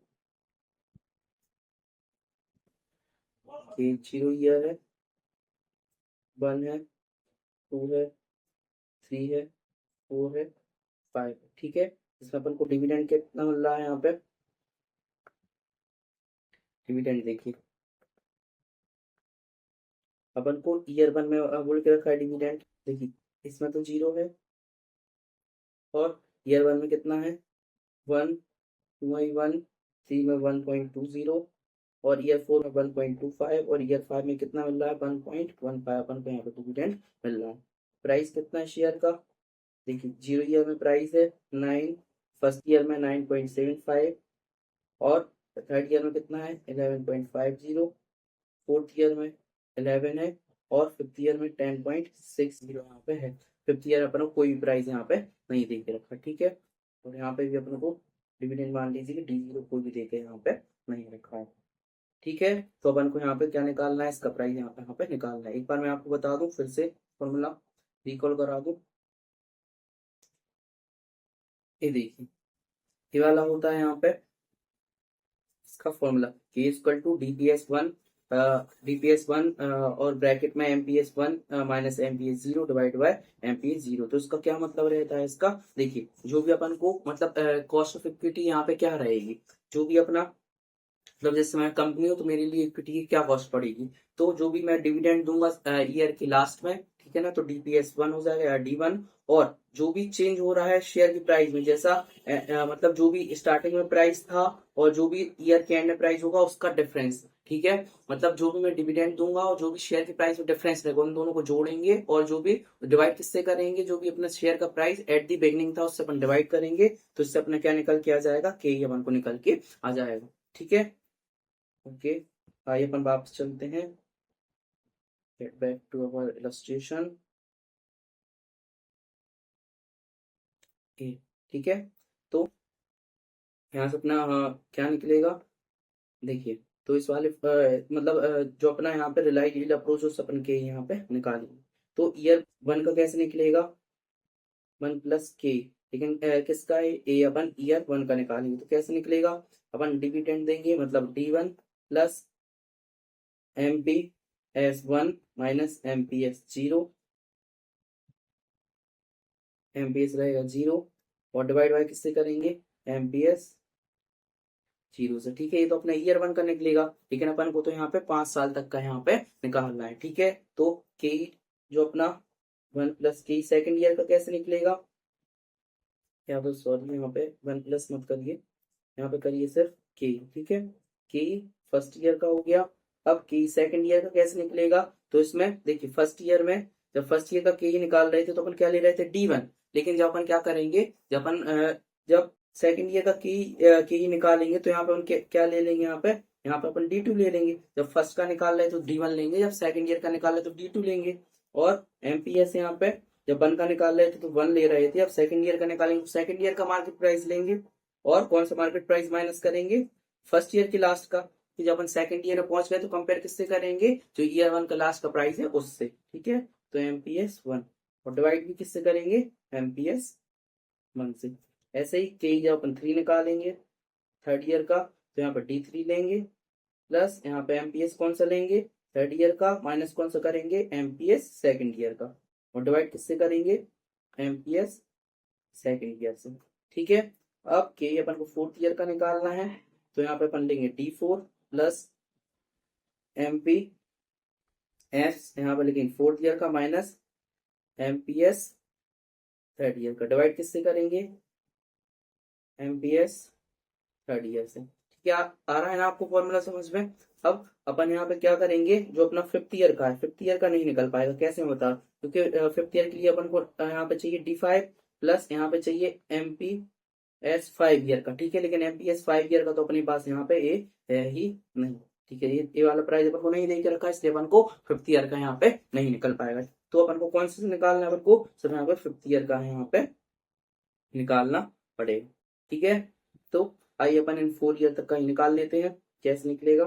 कि 0 ईयर है, 1 है, 2 है, 3 है, 4 है, 5, ठीक है। इसमें अपन को डिविडेंड कितना मिल रहा है यहाँ पे, डिविडेंड देखिए अपन को ईयर 1 में बोल के रखा है डिविडेंड, देखिए इसमें तो 0 है, और ईयर 1 में कितना है 1, 2 में 1, 3 में 1.20, और ईयर 4 में 1.25, और ईयर 5 में कितना मिल रहा है 1.15 अपन को यहाँ पे डिविडेंड मिल रहा है। प्राइस कितना है शेयर का, देखिए 0 ईयर में प्राइस है 9, फर्स्ट ईयर में 9.75, और थर्ड ईयर में कितना है 11.50, फोर्थ ईयर में 11 है, और फिफ्थ ईयर में 10.60 यहाँ पे है। फिफ्थ ईयर अपन को कोई भी प्राइस यहाँ पे नहीं दे के रखा, ठीक है। और यहाँ पे भी अपन को डिविडेंड मान लीजिए कि D0 कोई भी दे के यहाँ पे नहीं रखा है, ठीक है। तो अपन को यहाँ पे क्या निकालना है, इसका प्राइस यहाँ पे निकालना है। एक बार मैं आपको बता दूं फिर से फॉर्मूला रिकॉल करा दूं, ये देखिए ये वाला होता है यहाँ पे इसका फॉर्मूला के इक्वल टू DPS1 और ब्रैकेट में MPS1 minus MPS0 divide by MPS0। तो इसका क्या मतलब रहता है, इसका देखिए जो भी अपन को मतलब कॉस्ट ऑफ इक्विटी यहाँ पे क्या रहेगी, जो भी अपना मतलब जैसे मैं कंपनी हूँ तो मेरे लिए इक्विटी की क्या कॉस्ट पड़ेगी, तो जो भी मैं डिविडेंड दूंगा ईयर के लास्ट में, ठीक है ना, तो DPS1 हो जाएगा या D1। और जो भी चेंज हो रहा है शेयर की प्राइस में, जैसा मतलब जो भी स्टार्टिंग में प्राइस था और जो भी ईयर के एंड में प्राइस होगा उसका डिफरेंस, ठीक है। मतलब जो भी मैं डिविडेंड दूंगा और जो भी शेयर की प्राइस में डिफरेंस रहेगा उन दोनों को जोड़ेंगे, और जो भी डिवाइड किससे करेंगे, जो भी अपना शेयर का प्राइस एट दी बिगनिंग था उससे अपन डिवाइड करेंगे, तो इससे अपना क्या निकल के आ जाएगा, के अपन को निकल के आ जाएगा, ठीक है। ओके, आइए अपन वापस चलते हैं, get back to our illustration, ठीक है। तो यहाँ से अपना क्या निकलेगा, देखिए तो इस वाले मतलब जो अपना यहाँ पे रिलाइज यील्ड अप्रोच उस अपन के यहाँ पे निकालेंगे। तो ईयर 1 का कैसे निकलेगा, वन प्लस के, लेकिन किसका है, ए अपन ईयर वन का निकालेंगे तो कैसे निकलेगा, अपन डिविडेंड देंगे, मतलब D1 plus MPS1 minus MPS0, MPS रहेगा 0 और डिवाइड बाय किससे करेंगे, MPS 0 से। ठीक है, ये तो अपना ईयर वन का निकलेगा, लेकिन अपन को तो यहाँ पे 5 साल तक का यहाँ पे निकालना है। ठीक है, तो के जो अपना वन प्लस के सेकेंड ईयर का कैसे निकलेगा, यहाँ पे सॉरी यहाँ पे वन प्लस मत करिए, यहाँ पे करिए सिर्फ के। ठीक है, के फर्स्ट ईयर का हो गया। अब के सेकंड ईयर का कैसे निकलेगा, तो इसमें देखिए फर्स्ट ईयर में जब फर्स्ट ईयर का के ही निकाल रहे थे तो अपन क्या ले रहे थे, D1, लेकिन जब अपन क्या करेंगे, जब सेकंड ईयर का के ही निकालेंगे तो यहाँ पे अपन क्या ले लेंगे, यहाँ पे अपन D2 ले लेंगे। जब फर्स्ट का निकाल रहे तो D1 लेंगे, जब सेकंड ईयर का निकाल रहे तो D2 लेंगे। और एमपीएस यहाँ पे जब वन का निकाल रहे थे तो वन ले रहे थे, अब सेकंड ईयर का निकालेंगे तो सेकंड ईयर का मार्केट प्राइस लेंगे। और कौन सा मार्केट प्राइस माइनस करेंगे, फर्स्ट ईयर की लास्ट का। फिर जब अपन सेकंड ईयर में पहुंच गए तो कंपेयर किससे करेंगे, जो ईयर वन का लास्ट का प्राइस है उससे। ठीक है, तो MPS1 और डिवाइड भी किससे करेंगे, MPS1 से। ऐसे ही के जब अपन 3 निकालेंगे थर्ड ईयर का तो यहाँ पर D3 लेंगे, प्लस यहाँ पे MPS कौन सा लेंगे, थर्ड ईयर का, माइनस कौन सा करेंगे, MPS सेकंड ईयर का, और डिवाइड किससे करेंगे, MPS सेकंड ईयर से। ठीक है, अब के अपन को फोर्थ ईयर का निकालना है तो यहाँ पे अपन लेंगे D4 प्लस MPS, यहाँ पे लेकिन फोर्थ ईयर का माइनस MPS थर्ड ईयर का, डिवाइड किससे करेंगे, MPS थर्ड ईयर से। ठीक है, आ रहा है ना आपको फॉर्मूला समझ में। अब अपन यहाँ पे क्या करेंगे, जो अपना फिफ्थ ईयर का है, फिफ्थ ईयर का नहीं निकल पाएगा, कैसे बता, क्योंकि फिफ्थ ईयर के लिए अपन को यहाँ पे चाहिए D5 प्लस यहाँ पे चाहिए MPS5 ईयर का। ठीक है, लेकिन MPS5 ईयर का तो अपने पास यहाँ पे ए है ही नहीं। ठीक है, ये वाला प्राइस अपन को नहीं दे के रखा, इसलिए अपन को फिफ्थ ईयर का यहाँ पे नहीं निकल पाएगा। तो अपन को कौन सा निकालना है, अपन को सिर्फ यहाँ पे फिफ्थ ईयर का यहाँ पे निकालना पड़ेगा। ठीक है, तो आइए अपन इन 4 ईयर तक का ही निकाल लेते हैं, कैसे निकलेगा।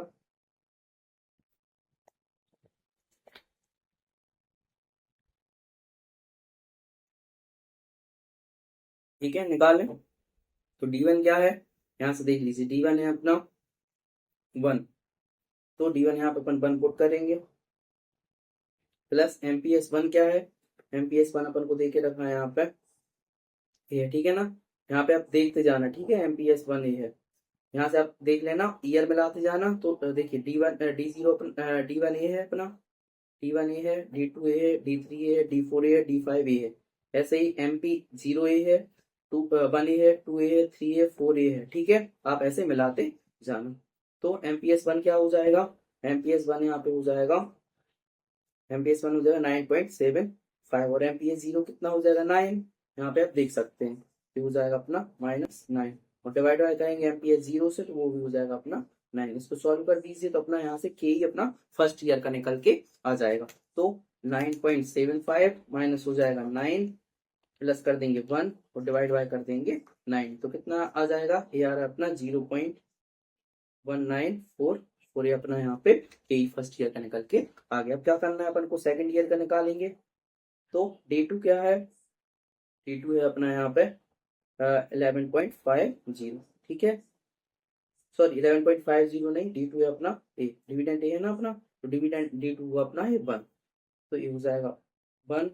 ठीक है, निकालें। तो D1 क्या है, यहाँ से देख लीजिए, D1 है अपना 1, तो D1 यहाँ पे अपन 1 पुट करेंगे, प्लस MPS1 क्या है, MPS1 अपन को दे के रखना है यहाँ पे ये। ठीक है ना, यहाँ पे आप देखते जाना। ठीक है, MPS1 ये है, यहाँ से आप देख लेना, ईयर मिलाते जाना। तो देखिए D1 D0 अपन D1 ये है अपना, D1 ये है, D2 ये है, D3 ये है, D4 ये है, D5 ये है। ऐसे ही MP0 ये है, 1 ये है, 2 ये है, 3 ये, 4 ये है। ठीक है, आप ऐसे मिलाते जाना। तो MPS1 क्या हो जाएगा, MPS1 यहाँ पे हो जाएगा, MPS1 हो जाएगा 9.75 और MPS0 कितना हो जाएगा 9, यहाँ पे आप देख सकते हैं, ये हो जाएगा अपना -9 और डिवाइड बाय करेंगे MPS0 से तो वो भी हो जाएगा अपना 9। इसको सॉल्व कर दीजिए तो अपना यहाँ से के ही अपना फर्स्ट ईयर का निकल के आ जाएगा। तो 9.75 माइनस हो जाएगा 9, प्लस कर देंगे 1 और डिवाइड बाय कर देंगे 9, तो कितना आ जाएगा, ये आ रहा है अपना 0.1944 और ये अपना यहाँ पे के फर्स्ट ईयर का निकल के आ गया। अब क्या करना है अपन को, सेकंड ईयर का निकालेंगे। तो D2 क्या है, D2 है अपना यहाँ पे 11.50। ठीक है, सॉरी 11.50 नहीं, D2 है अपना ए, डिविडेंड ए है ना अपना, तो डिविडेंड D2 हुआ अपना है 1, तो ये हो जाएगा 1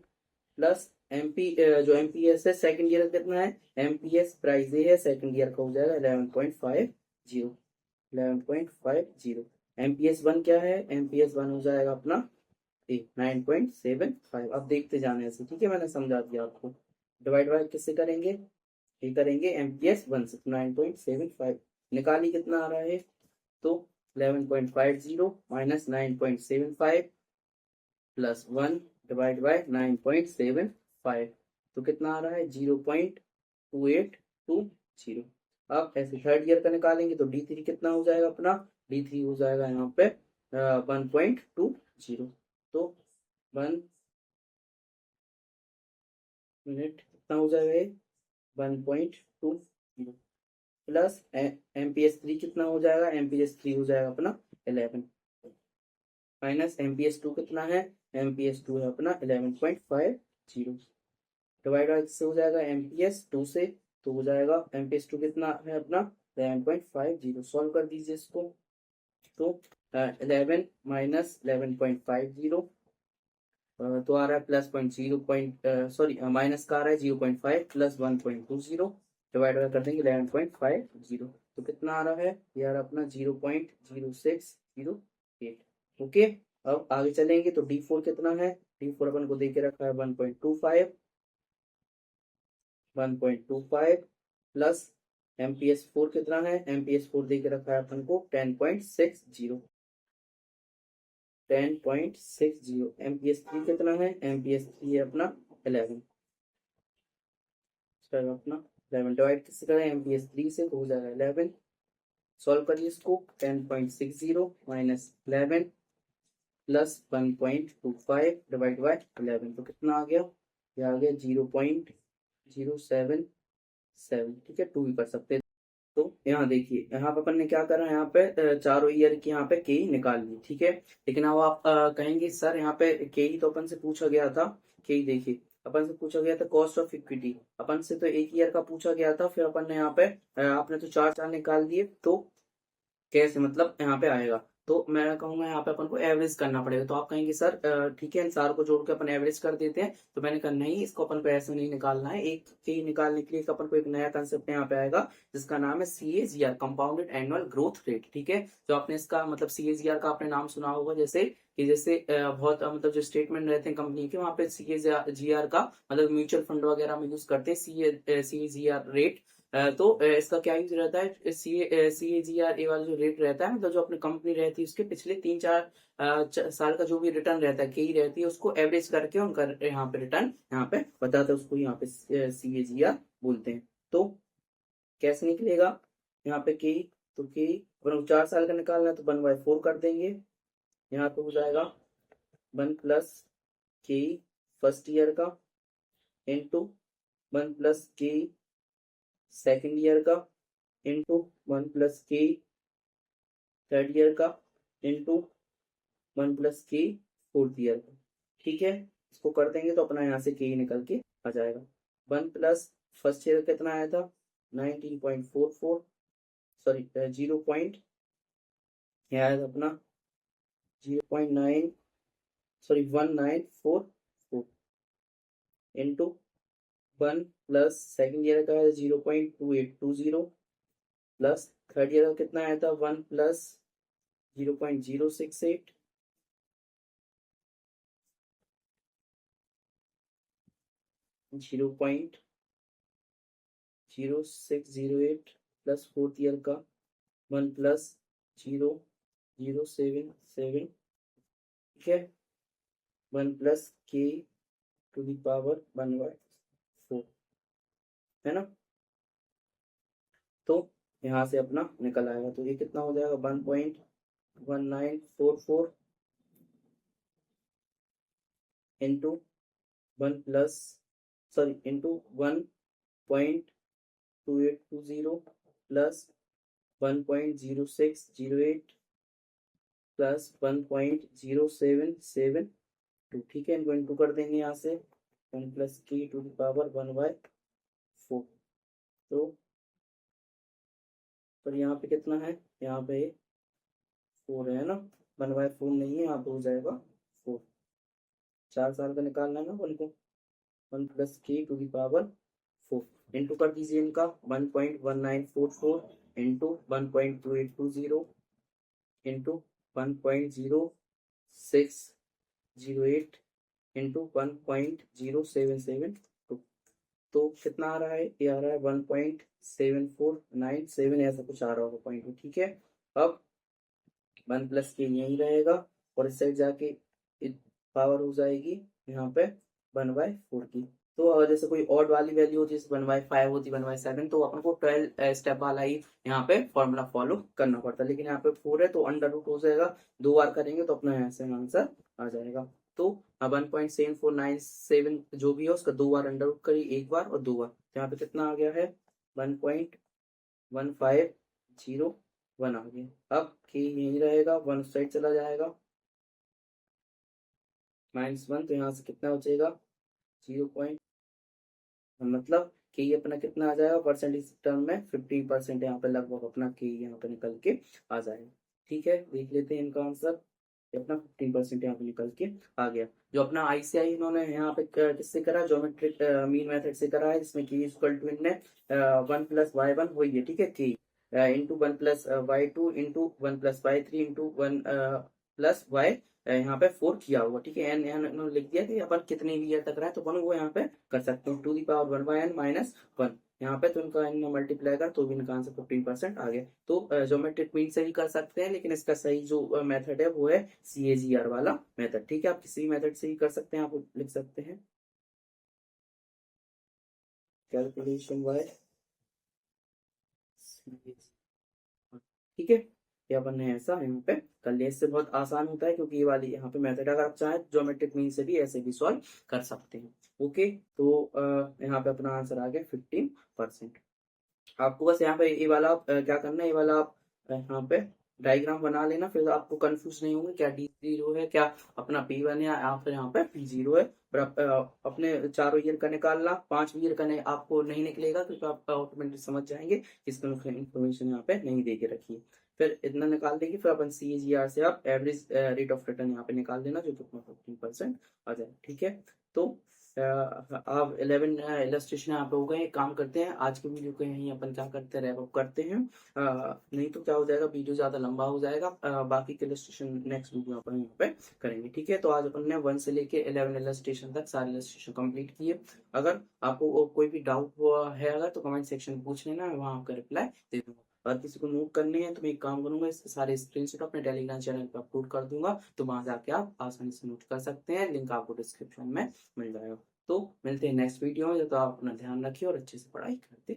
प्लस जो MPS है सेकंड ईयर का कितना है, MPS प्राइस है सेकंड ईयर का हो जाएगा 11.50। MPS1 क्या है, MPS1 हो जाएगा अपना 9.75। अब देखते जाने से। ठीक है, मैंने समझा दिया आपको। डिवाइड बाय किससे करेंगे, ये करेंगे MPS1 से, 9.75 निकाली कितना आ रहा है, तो 11.50 माइनस 9.75 प्लस 1 डिवाइड बाय 9.75, तो कितना आ रहा है 0.2820। अब ऐसे थर्ड ईयर का निकालेंगे तो D3 कितना हो जाएगा अपना, D3 हो जाएगा यहाँ पे 1.20, तो 1 मिनट कितना हो जाएगा ये 1.20 प्लस MPS3 कितना हो जाएगा, MPS3 हो जाएगा अपना 11 माइनस MPS2 कितना है, MPS2 है अपना 11.50। डिवाइड बाय किससे हो जाएगा, एमपीएस टू से, तो हो जाएगा एमपीएस टू कितना है अपना 11.50। सॉल्व कर दीजिए इसको। तो 11 माइनस 11.50 तो आ रहा है plus point zero point sorry minus का आ रहा है 0.5 प्लस 1.20 डिवाइड कर देंगे 11.50। तो कितना आ रहा है यार अपना 0.0608। ओके, अब आगे चलेंगे तो D4 कितना है, D4 अपन को दे के रखा है 1.25 प्लस MPS4 कितना है, MPS4 दे के रखा है अपन को 10.60। MPS3 कितना है, MPS3 है अपना 11। सर अपना 11 डिवाइड किससे करें, MPS3 से, तो हो जाएगा 11। सॉल्व करिए इसको, 10.60 माइनस 11 प्लस 1.25 डिवाइड बाय 11, तो कितना आ गया, ये आ गया 0.077। ठीक है, 2 भी कर सकते हैं। तो यहाँ देखिए, यहाँ पे अपन ने क्या करा, यहाँ पे चारों ईयर की यहाँ पे के निकाल ली। ठीक है, लेकिन अब आप कहेंगे सर यहाँ पे के तो अपन से पूछा गया था, के देखिए अपन से पूछा गया था कॉस्ट ऑफ इक्विटी, अपन से तो एक ईयर का पूछा गया था, फिर अपन ने यहाँ पे आपने तो चार चार निकाल दिए, तो कैसे मतलब यहाँ पे आएगा। तो मैं कहूंगा यहाँ पे अपन को एवरेज करना पड़ेगा। तो आप कहेंगे सर ठीक है, इन सारों को जोड़ के अपन एवरेज कर देते हैं। तो मैंने कहा नहीं, इसको अपन को ऐसे नहीं निकालना है, एक के ही निकालने के लिए अपन को एक नया कंसेप्ट यहाँ पे आएगा, जिसका नाम है CAGR, compounded annual growth rate. ठीक है, जो आपने इसका मतलब CAGR का आपने नाम सुना होगा, जैसे कि जैसे बहुत मतलब जो स्टेटमेंट रहते हैं कंपनी के, वहाँ पे CAGR का मतलब म्यूचुअल फंड वगैरह में यूज करते हैं CAGR रेट। तो इसका क्या यूज रहता है, CAGR ये वाला जो रेट रहता है, मतलब जो अपनी कंपनी रहती है उसके पिछले 3-4 साल का जो भी रिटर्न रहता है, कई रहती है, उसको एवरेज करके उनका यहाँ पे रिटर्न यहाँ पे बताते हैं, उसको यहाँ पे CAGR बोलते हैं। तो कैसे निकलेगा यहाँ पे के, तो के अपन 4 साल का निकालना है, तो 1/4 कर देंगे। यहाँ पे हो जाएगा 1 प्लस के फर्स्ट ईयर का इंटू 1 प्लस के सेकेंड ईयर का इंटू 1 प्लस के थर्ड ईयर का इंटू 1 प्लस के फोर्थ ईयर का। ठीक है, इसको कर देंगे तो अपना यहाँ से के निकल के आ जाएगा। 1 प्लस फर्स्ट ईयर कितना आया था 19.44, सॉरी 0 पॉइंट आया था अपना 0.9 sorry 1944 into 1 plus second year का है 0.2820 प्लस थर्ड ईयर का कितना आया था 1 प्लस 0.068 0.0608 प्लस फोर्थ ईयर का 1 प्लस 0.077। ठीक है, 1 प्लस के टू द पावर 1/4 है ना। तो यहाँ से अपना निकल आएगा, तो ये कितना हो जाएगा 1.1944 into 1 plus sorry into 1.2820 plus 1.0608 plus 1.0772। ठीक है, इनको इंटू कर देंगे यहाँ से 1 प्लस के टू द पावर 1/4। तो पर यहाँ पे कितना है, यहाँ पे 4 है ना, 1/4 नहीं है, यहाँ पे हो जाएगा 4। 4 साल का निकालना है ना उनको, 1 प्लस के टू द पावर 4 इंटू कर दीजिए इनका 1.1944 इंटू 1.2820 इंटू 1.0608 इंटू 1.0772। तो कितना आ रहा है, ये आ रहा है 1.7497 ऐसा कुछ आ रहा होगा पॉइंट। ठीक है, अब 1 प्लस के यही रहेगा, और इस साइड जाके पावर हो जाएगी यहाँ पे 1/4 की। तो अगर जैसे कोई ऑड वाली वैल्यू होती है, जैसे 1/5 होती, 1/7, तो अपन को 12 स्टेप वाला ही यहाँ पे फॉर्मूला फॉलो करना पड़ता है। लेकिन यहाँ पे 4 है तो अंडर रूट हो जाएगा, 2 बार करेंगे तो अपना यहाँ से आंसर आ जाएगा। तो 1.7497 जो भी है उसका 2 बार अंडर रूट करिए, एक बार और 2 बार, तो यहाँ पे कितना आ गया है 1.1501 आ गया। अब के यही रहेगा, 1 साइड चला जाएगा, -1, तो यहाँ से कितना बचेगा 0. मतलब कि ये अपना कितना आ जाएगा परसेंटेज टर्म में 15% यहाँ पे लगभग अपना के यहाँ पे निकल के आ जाएगा। ठीक है, देख लेते हैं इनका आंसर। ये अपना 15% यहाँ पे निकल के आ गया। जो अपना आईसीआई इन्होंने यहाँ पे किससे करा, ज्योमेट्रिक मीन मेथड से करा है, जिसमें के इक्वल टू इनने 1+y1 वही है, ठीक है, के into 1+y2 into 1+y3 into 1+y यहाँ पे 4 किया हुआ, ठीक है। एन एन इन्होंने लिख दिया कि अपन कितने भी ईयर तक रहे तो अपन वो यहाँ पे कर सकते हैं, टू दी पावर 1/n-1 यहाँ पे, तो इनका इन मल्टीप्लाई कर तो भी इनका आंसर 15% आ गया। तो ज्योमेट्रिक मीन से भी कर सकते हैं, लेकिन इसका सही जो मेथड है वो है CAGR वाला मेथड, ठीक है। आप किसी भी मेथड से ही कर सकते हैं, आप लिख सकते हैं कैलकुलेशन बाय, ठीक है। ये अपन ने ऐसा यहाँ पे कर लिया, इससे बहुत आसान होता है, क्योंकि ये वाली यहाँ पे मेथड अगर आप चाहें ज्योमेट्रिक मीन से भी ऐसे भी सॉल्व कर सकते हैं। ओके, तो यहाँ पे अपना आंसर आ गया 15%। आपको बस यहाँ पे ये वाला क्या करना है, ये वाला आप यहाँ पे डायग्राम बना लेना, फिर आपको कंफ्यूज नहीं होंगे क्या D0 है, क्या अपना P1 है, या फिर यहाँ पे P0 है। पर अपने चारों ईयर का निकालना, 5 ईयर का आपको नहीं निकलेगा, क्योंकि आप ऑटोमेटिक समझ जाएंगे इसका इन्फॉर्मेशन यहाँ पे नहीं दे के रखी। फिर इतना निकाल देंगे, फिर अपन CAGR से आप एवरेज रेट ऑफ रिटर्न यहाँ पे निकाल देना, जो कि अपना 15% आ जाए, ठीक है। तो आप 11 इलस्ट्रेशन यहाँ पे हो गए। एक काम करते हैं, आज के वीडियो को यहीं अपन क्या करते हैं, रैप अप करते हैं। नहीं तो क्या हो जाएगा, वीडियो ज्यादा लंबा हो जाएगा। बाकी के इलस्ट्रेशन नेक्स्ट वीडियो अपन यहाँ पे करेंगे, ठीक है। तो आज अपन ने 1 से लेके 11 इलस्ट्रेशन तक सारे इलस्ट्रेशन कंप्लीट किए। अगर आपको कोई भी डाउट हुआ है अगर, तो कमेंट सेक्शन में पूछ लेना, मैं वहाँ आपका रिप्लाई दे दूंगा। और किसी को नोट करने हैं तो मैं एक काम करूंगा, इसके सारे स्क्रीनशॉट अपने टेलीग्राम चैनल पर अपलोड कर दूंगा, तो वहां जाके आप आसानी से नोट कर सकते हैं। लिंक आपको डिस्क्रिप्शन में मिल जाएगा। तो मिलते हैं नेक्स्ट वीडियो में, तो आप अपना ध्यान रखिए और अच्छे से पढ़ाई करते